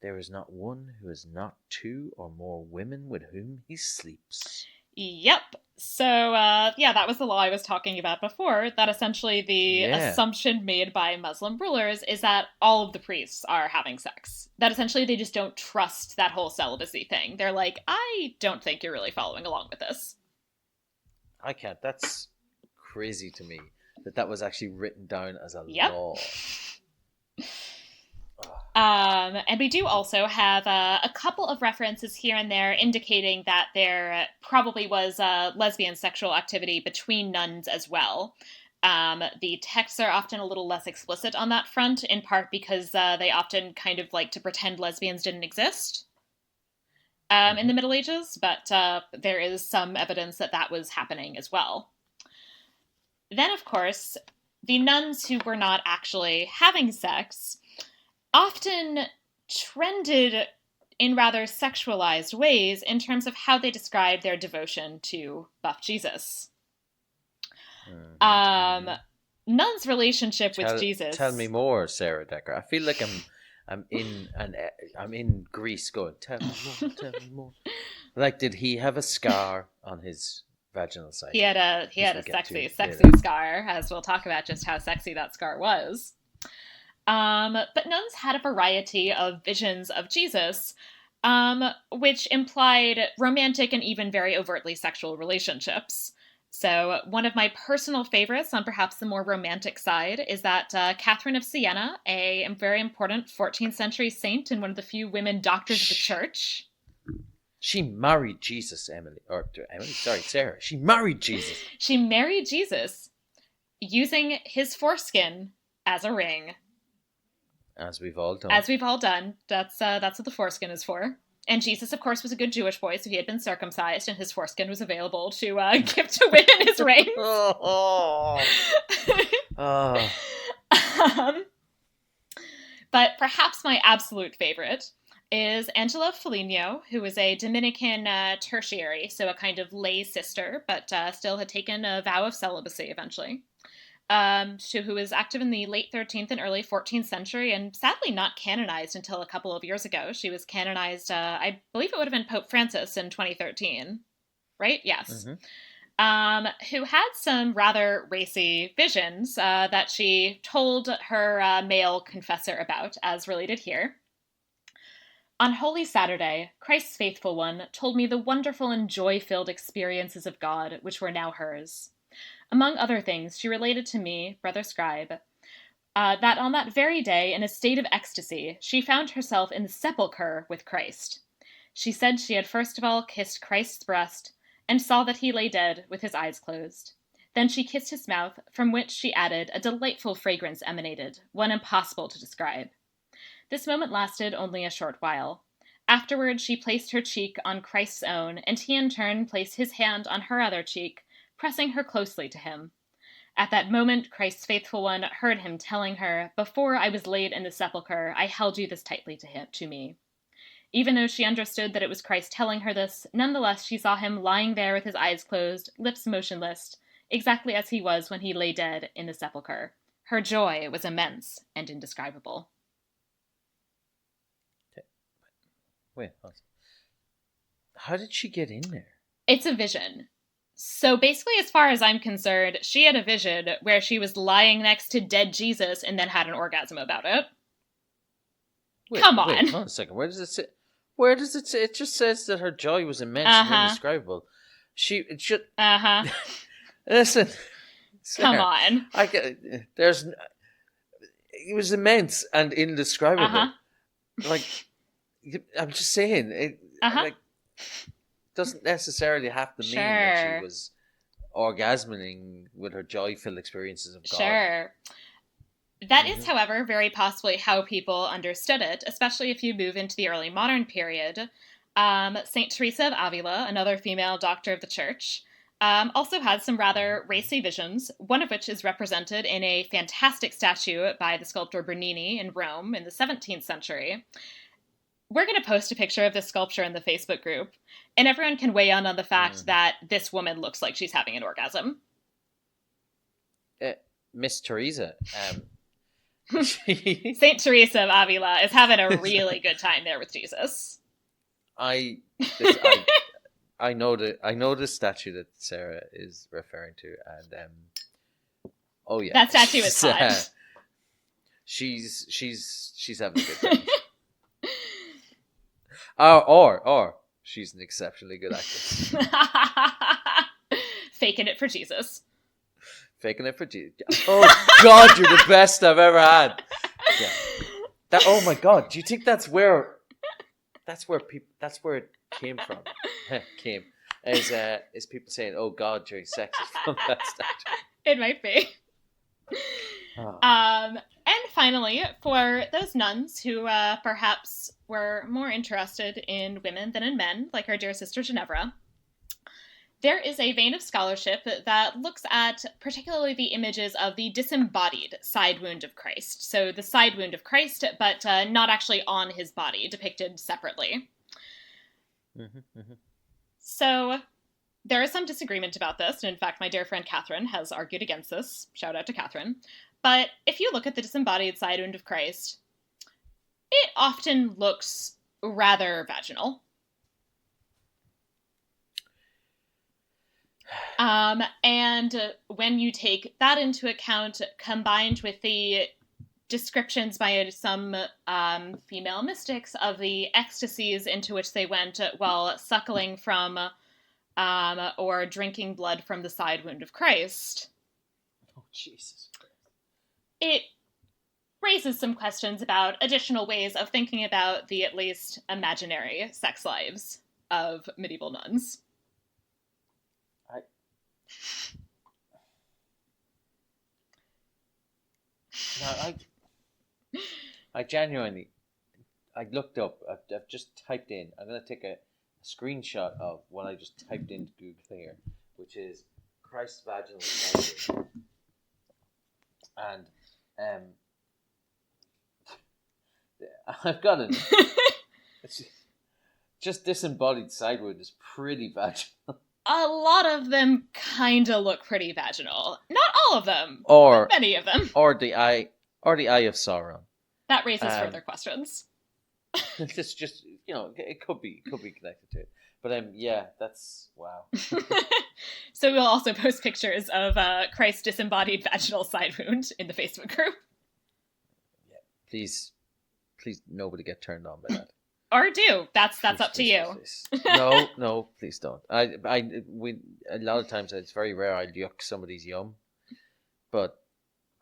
there is not one who has not 2 or more women with whom he sleeps." Yep. So, that was the law I was talking about before, that essentially the assumption made by Muslim rulers is that all of the priests are having sex. That essentially they just don't trust that whole celibacy thing. They're like, I don't think you're really following along with this. I can't. That's crazy to me that was actually written down as a law. And we do also have a couple of references here and there indicating that there probably was lesbian sexual activity between nuns as well. The texts are often a little less explicit on that front, in part because they often kind of like to pretend lesbians didn't exist in the Middle Ages, but there is some evidence that that was happening as well. Then, of course, the nuns who were not actually having sex often trended in rather sexualized ways in terms of how they described their devotion to buff Jesus. Nuns' relationship with Jesus. Tell me more, Sarah Decker. I feel like I'm in Greece going, tell me more. Like, did he have a scar on his vaginal side? He had a sexy scar, as we'll talk about just how sexy that scar was. But nuns had a variety of visions of Jesus, which implied romantic and even very overtly sexual relationships. So one of my personal favorites on perhaps the more romantic side is that Catherine of Siena, a very important 14th century saint and one of the few women doctors of the church. She married Jesus, Sarah. She married Jesus. She married Jesus using his foreskin as a ring. As we've all done. That's what the foreskin is for. And Jesus, of course, was a good Jewish boy, so he had been circumcised, and his foreskin was available to give to women as rings. But perhaps my absolute favorite is Angela Foligno, who was a Dominican tertiary, so a kind of lay sister, but still had taken a vow of celibacy eventually. Who was active in the late 13th and early 14th century, and sadly not canonized until a couple of years ago. She was canonized, I believe it would have been Pope Francis in 2013, right? Yes. Who had some rather racy visions that she told her male confessor about, as related here. On Holy Saturday, Christ's faithful one told me the wonderful and joy-filled experiences of God which were now hers. Among other things, she related to me, Brother Scribe, that on that very day, in a state of ecstasy, she found herself in the sepulchre with Christ. She said she had first of all kissed Christ's breast, and saw that he lay dead with his eyes closed. Then she kissed his mouth, from which, she added, a delightful fragrance emanated, one impossible to describe. This moment lasted only a short while. Afterward, she placed her cheek on Christ's own, and he in turn placed his hand on her other cheek, pressing her closely to him. At that moment, Christ's faithful one heard him telling her, "Before I was laid in the sepulchre, I held you this tightly to me." Even though she understood that it was Christ telling her this, nonetheless she saw him lying there with his eyes closed, lips motionless, exactly as he was when he lay dead in the sepulchre. Her joy was immense and indescribable. Wait, how did she get in there? It's a vision. So basically, as far as I'm concerned, she had a vision where she was lying next to dead Jesus and then had an orgasm about it. Come on. Wait, hold on a second. Where does it say? It just says that her joy was immense and indescribable. It should. Listen. Sarah, come on. It was immense and indescribable. Like, I'm just saying, it doesn't necessarily have to mean that she was orgasming with her joy-filled experiences of God. Sure. That is, however, very possibly how people understood it, especially if you move into the early modern period. Saint Teresa of Avila, another female doctor of the church, also had some rather racy visions, one of which is represented in a fantastic statue by the sculptor Bernini in Rome in the 17th century. We're going to post a picture of this sculpture in the Facebook group, and everyone can weigh in on the fact that this woman looks like she's having an orgasm. Miss Teresa. Saint Teresa of Avila is having a really good time there with Jesus. I know the statue that Sarah is referring to, and oh yeah, that statue is hot. She's having a good time. Or she's an exceptionally good actress. Faking it for Jesus. Faking it for Jesus. Oh God, you're the best I've ever had. Yeah. That, oh my God, do you think that's where it came from? Is people saying, "Oh God," during sex is from that statue? It might be. Oh. And finally, for those nuns who perhaps were more interested in women than in men, like our dear sister Ginevra, there is a vein of scholarship that looks at particularly the images of the disembodied side wound of Christ. So the side wound of Christ, but not actually on his body, depicted separately. So there is some disagreement about this, and in fact, my dear friend Catherine has argued against this. Shout out to Catherine. But if you look at the disembodied side wound of Christ, it often looks rather vaginal. And when you take that into account, combined with the descriptions by some female mystics of the ecstasies into which they went while suckling from or drinking blood from the side wound of Christ. Oh, Jesus. It raises some questions about additional ways of thinking about the at least imaginary sex lives of medieval nuns. I genuinely, I looked up, I've just typed in, I'm going to take a screenshot of what I just typed into Google here, which is Christ's vaginal side wound. And I've got it. Just disembodied side wound is pretty vaginal. A lot of them kind of look pretty vaginal. Not all of them, or but many of them. Or the eye of Sauron. That raises further questions. It's just, it could be connected to it. But yeah, that's wow. So we'll also post pictures of Christ's disembodied vaginal side wound in the Facebook group. Yeah, please, nobody get turned on by that. Or do. That's up to you. Please. No, please don't. We a lot of times it's very rare I'll yuck somebody's yum, but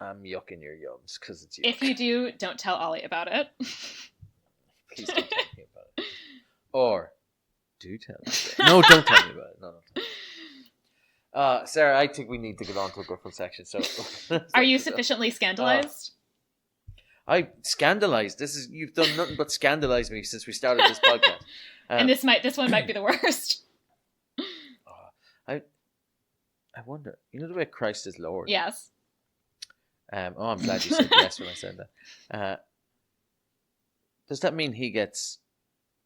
I'm yucking your yums because it's yuck. If you do, don't tell Ollie about it. Please don't tell me about it. Or do tell me about it. No, don't tell me about it. No. Sarah, I think we need to get on to a different section. So, are you sufficiently scandalized? I scandalized. You've done nothing but scandalize me since we started this podcast. And this one might be the worst. I wonder. You know the way Christ is Lord. Yes. I'm glad you said yes when I said that. Does that mean he gets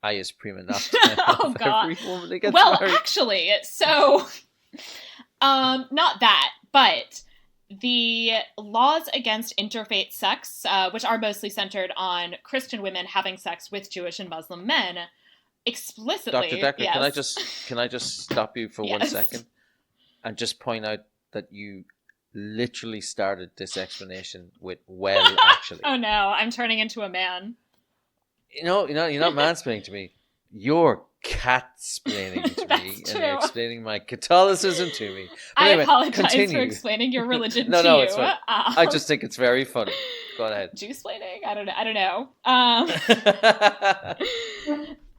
ius prima nocte? Oh God. Every woman that gets well, married? Actually, so not that, but the laws against interfaith sex, which are mostly centered on Christian women having sex with Jewish and Muslim men, explicitly. Dr. Decker, yes. can I just stop you for 1 Yes. second and just point out that you literally started this explanation with "well," actually. Oh no, I'm turning into a man. You're not mansplaining to me. You're cat-splaining to me, and true. you're explaining my Catholicism to me. But I anyway, apologize continue. for explaining your religion No, to no, you. it's fine. I just think it's very funny. Go ahead. Juice-plaining? I don't know.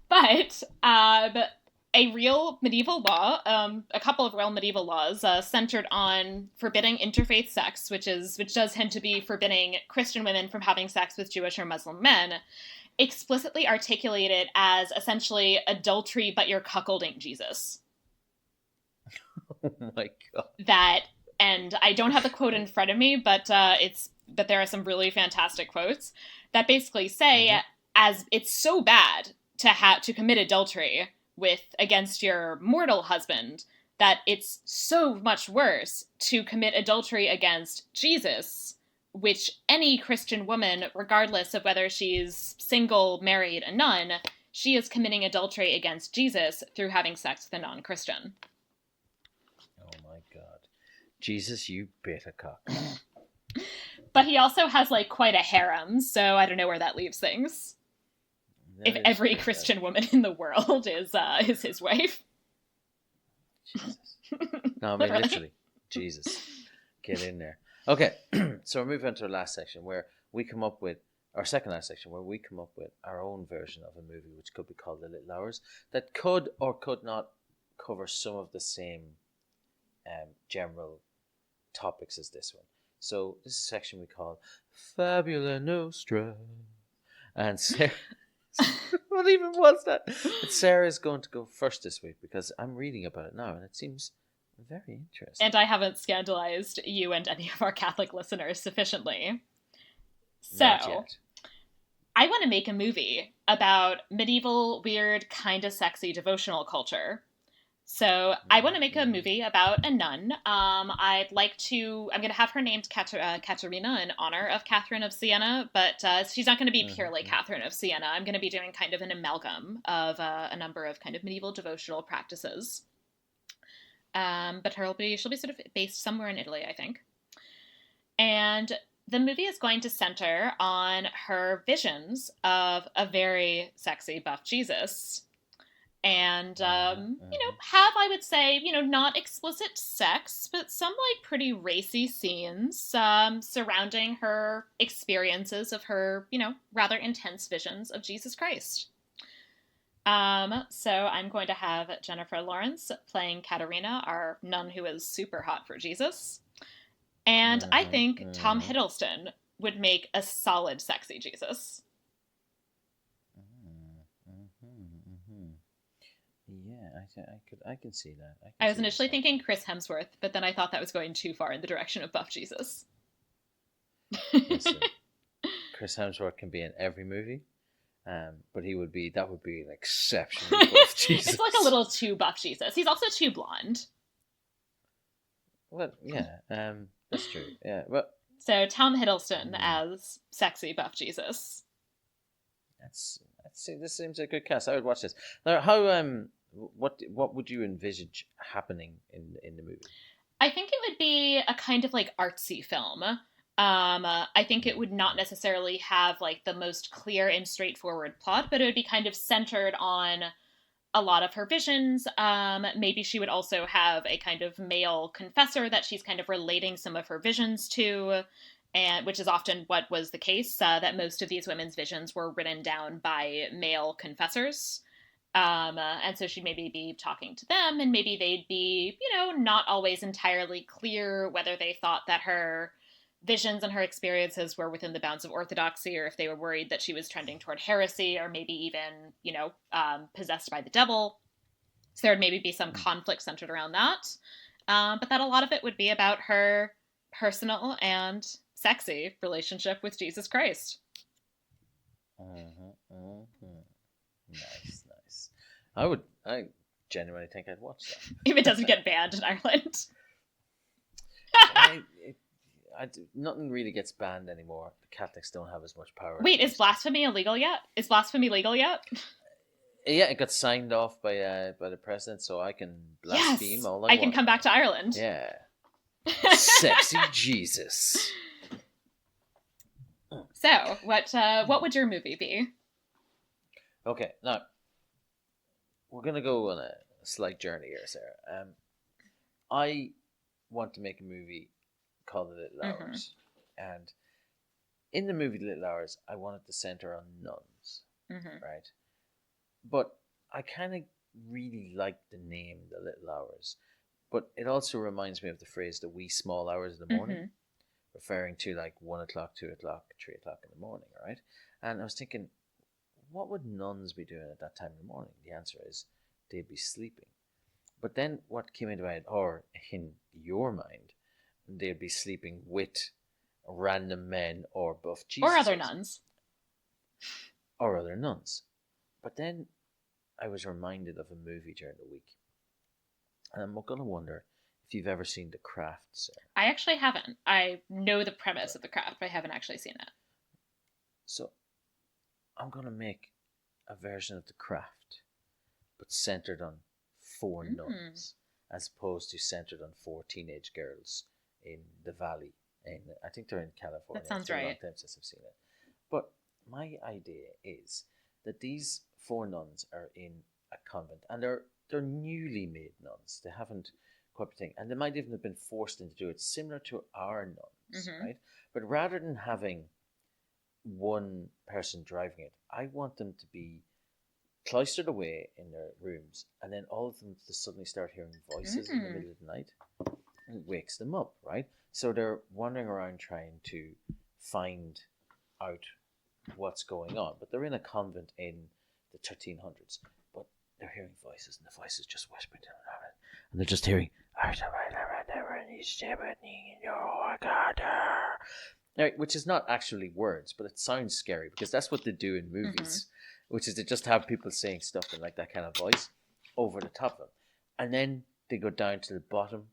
But a real medieval law, a couple of real medieval laws centered on forbidding interfaith sex, which does tend to be forbidding Christian women from having sex with Jewish or Muslim men, explicitly articulated as essentially adultery, but you're cuckolding Jesus. Oh my God. That, and I don't have the quote in front of me, but there are some really fantastic quotes that basically say, as it's so bad to commit adultery against your mortal husband, that it's so much worse to commit adultery against Jesus, which any Christian woman, regardless of whether she's single, married, a nun, she is committing adultery against Jesus through having sex with a non-Christian. Oh my God. Jesus, you bitter cock. But he also has quite a harem, so I don't know where that leaves things. If every Christian woman in the world is his wife. Jesus. No, I mean literally. Jesus. Get in there. Okay, so we're moving on to the last section where we come up with our second last section, where we come up with our own version of a movie, which could be called The Little Hours, that could or could not cover some of the same general topics as this one. So this is a section we call Fabula Nostra. And Sarah, what even was that? But Sarah is going to go first this week because I'm reading about it now and it seems very interesting. And I haven't scandalized you and any of our Catholic listeners sufficiently. So, Not yet. I want to make a movie about medieval, weird, kind of sexy devotional culture. So I want to make a movie about a nun. I'm going to have her named Caterina in honor of Catherine of Siena, but she's not going to be purely Catherine of Siena. I'm going to be doing kind of an amalgam of a number of kind of medieval devotional practices. But she'll be sort of based somewhere in Italy, I think. And the movie is going to center on her visions of a very sexy buff Jesus. And, have, I would say, not explicit sex, but some, pretty racy scenes surrounding her experiences of her, rather intense visions of Jesus Christ. So I'm going to have Jennifer Lawrence playing Katerina, our nun who is super hot for Jesus. And I think Tom Hiddleston would make a solid sexy Jesus. Yeah, I can see that. I was initially thinking Chris Hemsworth, but then I thought that was going too far in the direction of buff Jesus. Listen, Chris Hemsworth can be in every movie, but that would be an exceptionally buff Jesus. It's like a little too buff Jesus. He's also too blonde. Well, yeah, that's true. Yeah, well. So Tom Hiddleston as sexy buff Jesus. Let's see. This seems a good cast. I would watch this. Now, how what would you envisage happening in the movie? I think it would be a kind of artsy film. I think it would not necessarily have the most clear and straightforward plot, but it would be kind of centered on a lot of her visions. Maybe she would also have a kind of male confessor that she's kind of relating some of her visions to, and which is often what was the case, that most of these women's visions were written down by male confessors. And so she'd maybe be talking to them, and maybe they'd be, not always entirely clear whether they thought that her visions and her experiences were within the bounds of orthodoxy, or if they were worried that she was trending toward heresy, or maybe even, possessed by the devil. So there'd maybe be some conflict centered around that. But that a lot of it would be about her personal and sexy relationship with Jesus Christ. Nice. I genuinely think I'd watch that. If it doesn't get banned in Ireland. Nothing really gets banned anymore. The Catholics don't have as much power. Wait, is blasphemy illegal yet? Is blasphemy legal yet? Yeah, it got signed off by the president, so I can blaspheme all I want. I can come back to Ireland. Yeah. Sexy Jesus. So, what would your movie be? Okay, now we're gonna go on a slight journey here, Sarah. I want to make a movie called The Little Hours, and in the movie The Little Hours, I wanted to center on nuns, right? But I kind of really like the name The Little Hours, but it also reminds me of the phrase "the wee small hours of the morning," referring to 1 o'clock, 2 o'clock, 3 o'clock in the morning, right? And I was thinking, what would nuns be doing at that time in the morning? The answer is they'd be sleeping. But then what came into my head, or in your mind, they'd be sleeping with random men or buff Jesus. Or other nuns. Or other nuns. But then I was reminded of a movie during the week. And I'm going to wonder if you've ever seen The Craft, sir. I actually haven't. I know the premise of The Craft, but I haven't actually seen it. So I'm going to make a version of The Craft, but centered on 4 nuns, as opposed to centered on 4 teenage girls in the valley. And I think they're in California. That sounds it's been right. a long time since I've seen it. But my idea is that these 4 nuns are in a convent, and they're newly made nuns. They haven't quite been thing, and they might even have been forced into do it, similar to our nuns, right? But rather than having one person driving it. I want them to be cloistered away in their rooms, and then all of them to suddenly start hearing voices in the middle of the night, and it wakes them up, right? So they're wandering around trying to find out what's going on, but they're in a convent in the 1300s, but they're hearing voices, and the voices just whispering to them, and they're just hearing, which is not actually words, but it sounds scary because that's what they do in movies, which is they just have people saying stuff in like that kind of voice over the top of them. And then they go down to the bottom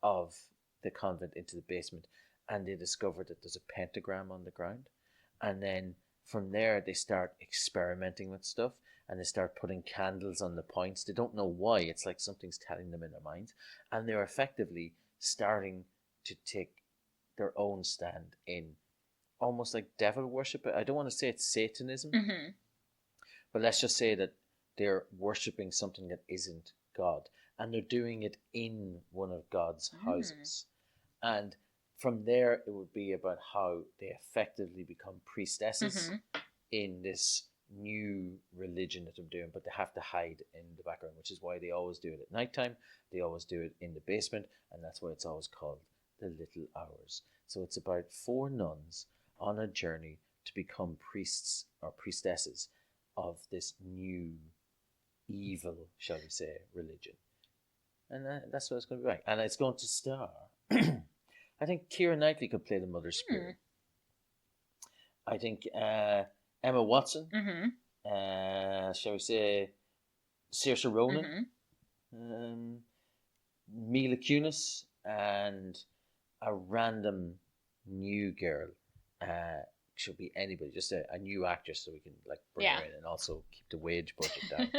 of the convent into the basement, and they discover that there's a pentagram on the ground. And then from there, they start experimenting with stuff, and they start putting candles on the points. They don't know why. It's like something's telling them in their minds. And they're effectively starting to take their own stand in almost like devil worship. I don't want to say it's Satanism, but let's just say that they're worshipping something that isn't God. And they're doing it in one of God's houses. And from there, it would be about how they effectively become priestesses in this new religion that they're doing, but they have to hide in the background, which is why they always do it at nighttime. They always do it in the basement, and that's why it's always called the Little Hours. So it's about 4 nuns on a journey to become priests or priestesses of this new evil, shall we say, religion. And that's what it's going to be like. And it's going to star... I think Keira Knightley could play the Mother Spirit. I think Emma Watson, shall we say, Saoirse Ronan, Mila Kunis, and a random new girl. Should be anybody, just a new actress, so we can like bring her in and also keep the wage budget down.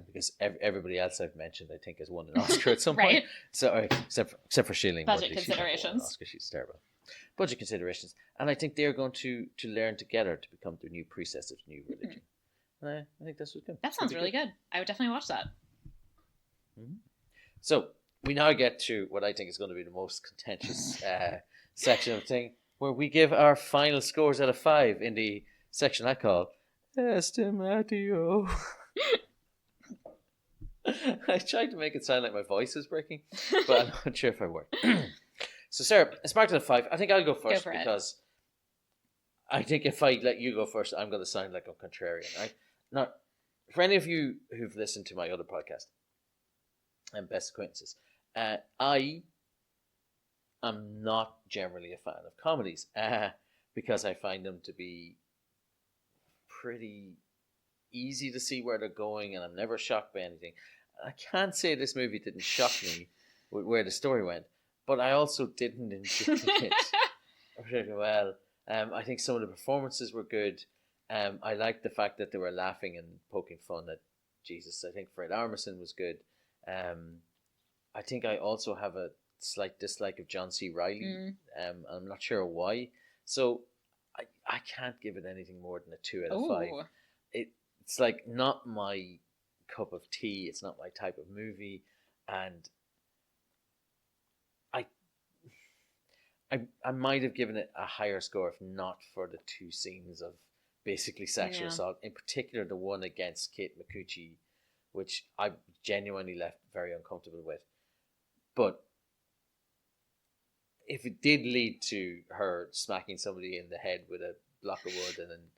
Because everybody else I've mentioned, I think, has won an Oscar at some point. So except for Shilling. Budget considerations. Oscar, she's terrible. Budget considerations, and I think they're going to learn together to become the new priestess of new religion. And I think that's what's good. That sounds really good. I would definitely watch that. So we now get to what I think is going to be the most contentious section of the thing, where we give our final scores out of 5 in the section I call Estimatio. I tried to make it sound like my voice is breaking, but I'm not sure if I worked. So, Sarah, it's marked at a 5. I think I'll go first because I think if I let you go first, I'm going to sound like a contrarian, right? Now, for any of you who've listened to my other podcast, and Best Acquaintances, I am not generally a fan of comedies because I find them to be pretty easy to see where they're going, and I'm never shocked by anything. I can't say this movie didn't shock me with where the story went, but I also didn't enjoy it really well. I think some of the performances were good. I liked the fact that they were laughing and poking fun at Jesus. I think Fred Armisen was good. I think I also have a slight dislike of John C. Reilly. I'm not sure why. So I can't give it anything more than a 2 out of 5. It's like not my cup of tea. It's not my type of movie, and I might have given it a higher score if not for the 2 scenes of basically sexual assault, in particular the one against Kate Micucci, which I genuinely left very uncomfortable with. But if it did lead to her smacking somebody in the head with a block of wood and then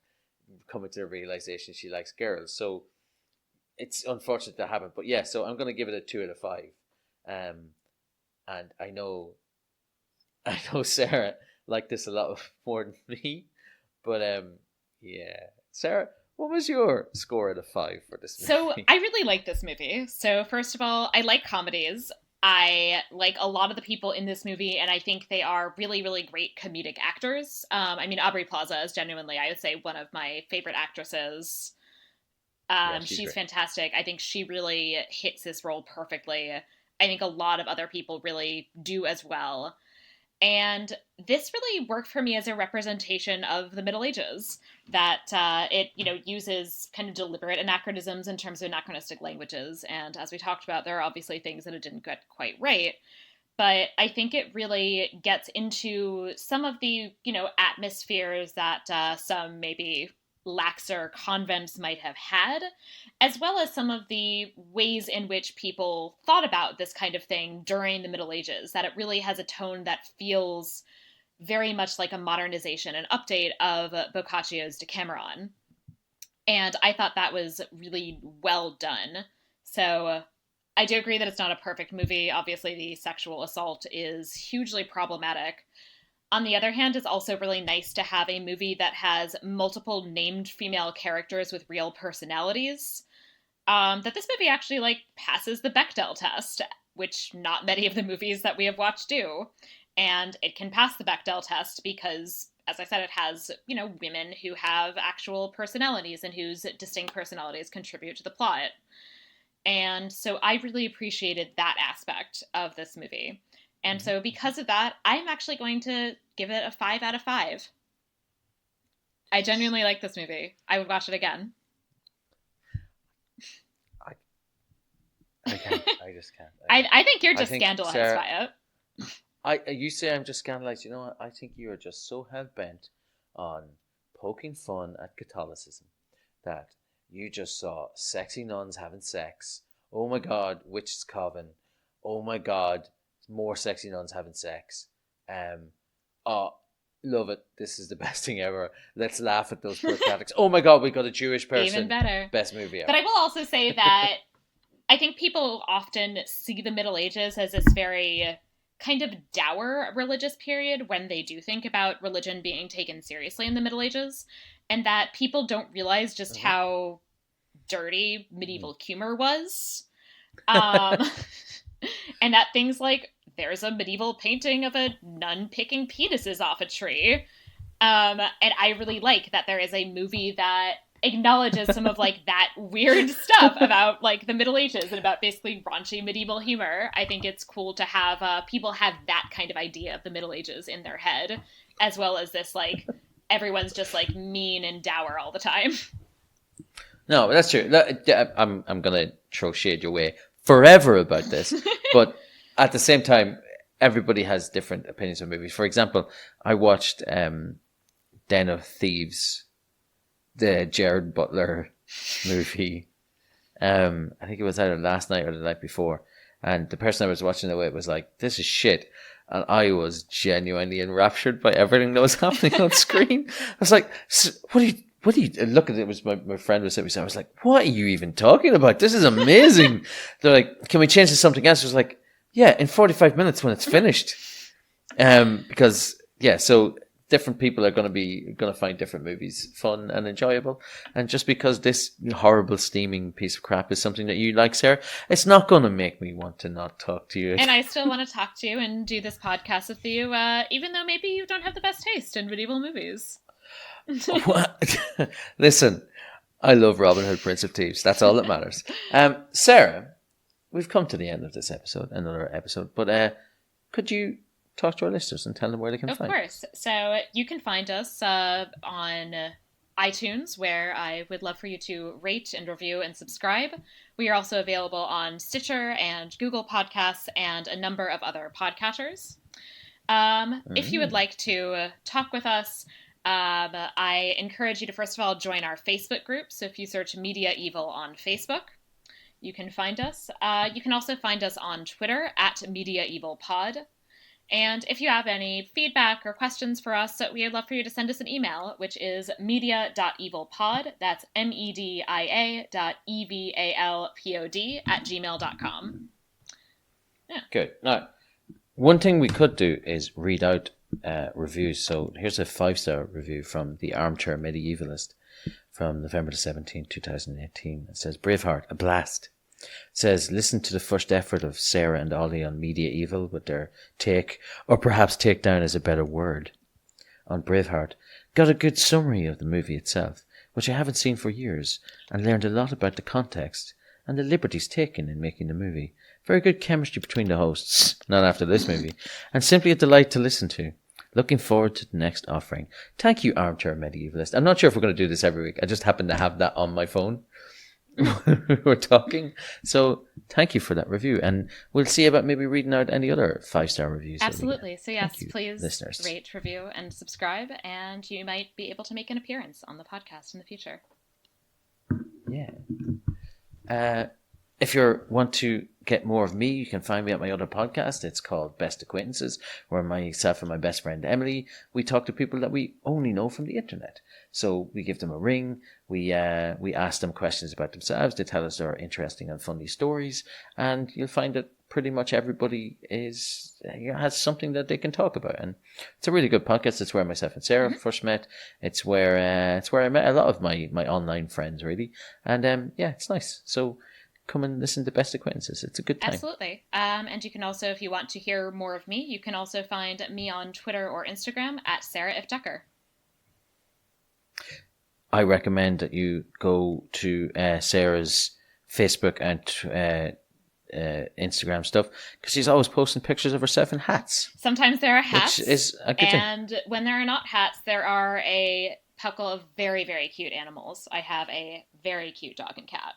coming to the realization she likes girls, so it's unfortunate that happened. But yeah, so I'm going to give it a 2 out of 5. And I know Sarah liked this a lot more than me, but yeah, Sarah, what was your score out of 5 for this movie? So I really like this movie. So first of all, I like comedies. I like a lot of the people in this movie, and I think they are really, really great comedic actors. I mean, Aubrey Plaza is genuinely, I would say, one of my favorite actresses. She's fantastic. I think she really hits this role perfectly. I think a lot of other people really do as well. And this really worked for me as a representation of the Middle Ages, that it, uses kind of deliberate anachronisms in terms of anachronistic languages. And as we talked about, there are obviously things that it didn't get quite right. but I think it really gets into some of the, atmospheres that some maybe laxer convents might have had, as well as some of the ways in which people thought about this kind of thing during the Middle Ages, that it really has a tone that feels very much like a modernization, an update of Boccaccio's Decameron. And I thought that was really well done. So I do agree that it's not a perfect movie. Obviously, the sexual assault is hugely problematic. On the other hand, it's also really nice to have a movie that has multiple named female characters with real personalities. That this movie actually passes the Bechdel test, which not many of the movies that we have watched do. And it can pass the Bechdel test because, as I said, it has, women who have actual personalities and whose distinct personalities contribute to the plot. And so I really appreciated that aspect of this movie. And so because of that, I'm actually going to give it a 5 out of 5. I genuinely like this movie. I would watch it again. I can't. I just can't. I think you're just scandalized by it. You say I'm just scandalized. You know what? I think you are just so hell-bent on poking fun at Catholicism that you just saw sexy nuns having sex. Oh my God, witch's coven. Oh my God, more sexy nuns having sex. Oh, love it. This is the best thing ever. Let's laugh at those poor Catholics. Oh my God, we got a Jewish person. Even better. Best movie ever. But I will also say that I think people often see the Middle Ages as this very kind of dour religious period when they do think about religion being taken seriously in the Middle Ages, and that people don't realize just how dirty medieval humor was. And that things like there's a medieval painting of a nun picking penises off a tree. And I really like that there is a movie that acknowledges some of that weird stuff about the Middle Ages and about basically raunchy medieval humor. I think it's cool to have people have that kind of idea of the Middle Ages in their head, as well as this everyone's just mean and dour all the time. No, that's true. I'm gonna throw shade your way forever about this, but at the same time, everybody has different opinions of movies. For example, I watched Den of Thieves, the Gerard Butler movie. I think it was either last night or the night before, and the person I was watching it with was like, "This is shit," and I was genuinely enraptured by everything that was happening on screen. I was like, "What do you look at it?" Was my friend was saying, I was like, "What are you even talking about? This is amazing." They're like, "Can we change to something else?" I was like, "Yeah, in 45 minutes when it's finished." Because so different people are going to find different movies fun and enjoyable, and just because this horrible steaming piece of crap is something that you like, Sarah, it's not going to make me want to not talk to you. And I still want to talk to you and do this podcast with you, even though maybe you don't have the best taste in medieval movies. Listen, I love Robin Hood, Prince of Thieves. That's all that matters. Sarah, we've come to the end of this episode, another episode, but could you talk to our listeners and tell them where they can find us? Of course. So you can find us on iTunes, where I would love for you to rate and review and subscribe. We are also available on Stitcher and Google Podcasts and a number of other podcatchers. If you would like to talk with us, I encourage you to, first of all, join our Facebook group. So if you search Media-eval on Facebook, you can find us. You can also find us on Twitter at Media-eval-pod. And if you have any feedback or questions for us, we would love for you to send us an email, which is media.evalpod. That's media.evalpod @gmail.com. Yeah. Good. Now, one thing we could do is read out reviews. So here's a 5-star review from the Armchair Medievalist from November the 17th, 2018. It says, "Braveheart, a blast." It says, "Listen to the first effort of Sarah and Ollie on Media-eval with their take, or perhaps takedown is a better word, on Braveheart. Got a good summary of the movie itself, which I haven't seen for years, and learned a lot about the context and the liberties taken in making the movie. Very good chemistry between the hosts, not after this movie, and simply a delight to listen to. Looking forward to the next offering. Thank you, Armchair Medievalist." I'm not sure if we're going to do this every week. I just happen to have that on my phone. we're talking. So thank you for that review, and we'll see about maybe reading out any other 5-star reviews. Absolutely. So yes, please listeners, rate, review, and subscribe, and you might be able to make an appearance on the podcast in the future. Yeah. If you want to get more of me, you can find me at my other podcast. It's called Best Acquaintances, where myself and my best friend Emily, we talk to people that we only know from the internet. So we give them a ring, we ask them questions about themselves, they tell us their interesting and funny stories, and you'll find that pretty much everybody has something that they can talk about. And it's a really good podcast. It's where myself and Sarah first met. It's where I met a lot of my online friends, really. And yeah, it's nice. So come and listen to Best Acquaintances. It's a good time. Absolutely. And you can also, if you want to hear more of me, you can also find me on Twitter or Instagram at Sarah If Decker. I recommend that you go to Sarah's Facebook and Instagram stuff, because she's always posting pictures of herself in hats. Sometimes there are hats, which is a good thing. And when there are not hats, there are a couple of very, very cute animals. I have a very cute dog and cat.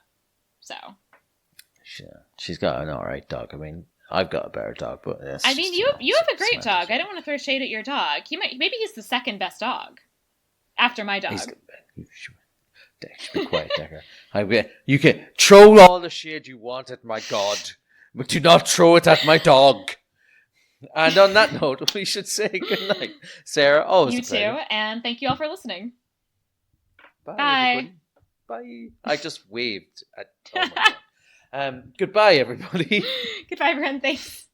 So she's got an alright dog. I mean, I've got a better dog, but I mean, you have a great dog. I don't want to throw shade at your dog. Maybe he's the second best dog after my dog. You should be quiet, Decker. You can throw all the shade you want at my god, but do not throw it at my dog. And on that note, we should say goodnight. Sarah, always you too, and thank you all for listening. Bye. Bye. I just waved at. Oh my God. Goodbye, everybody. Goodbye, everyone. Thanks.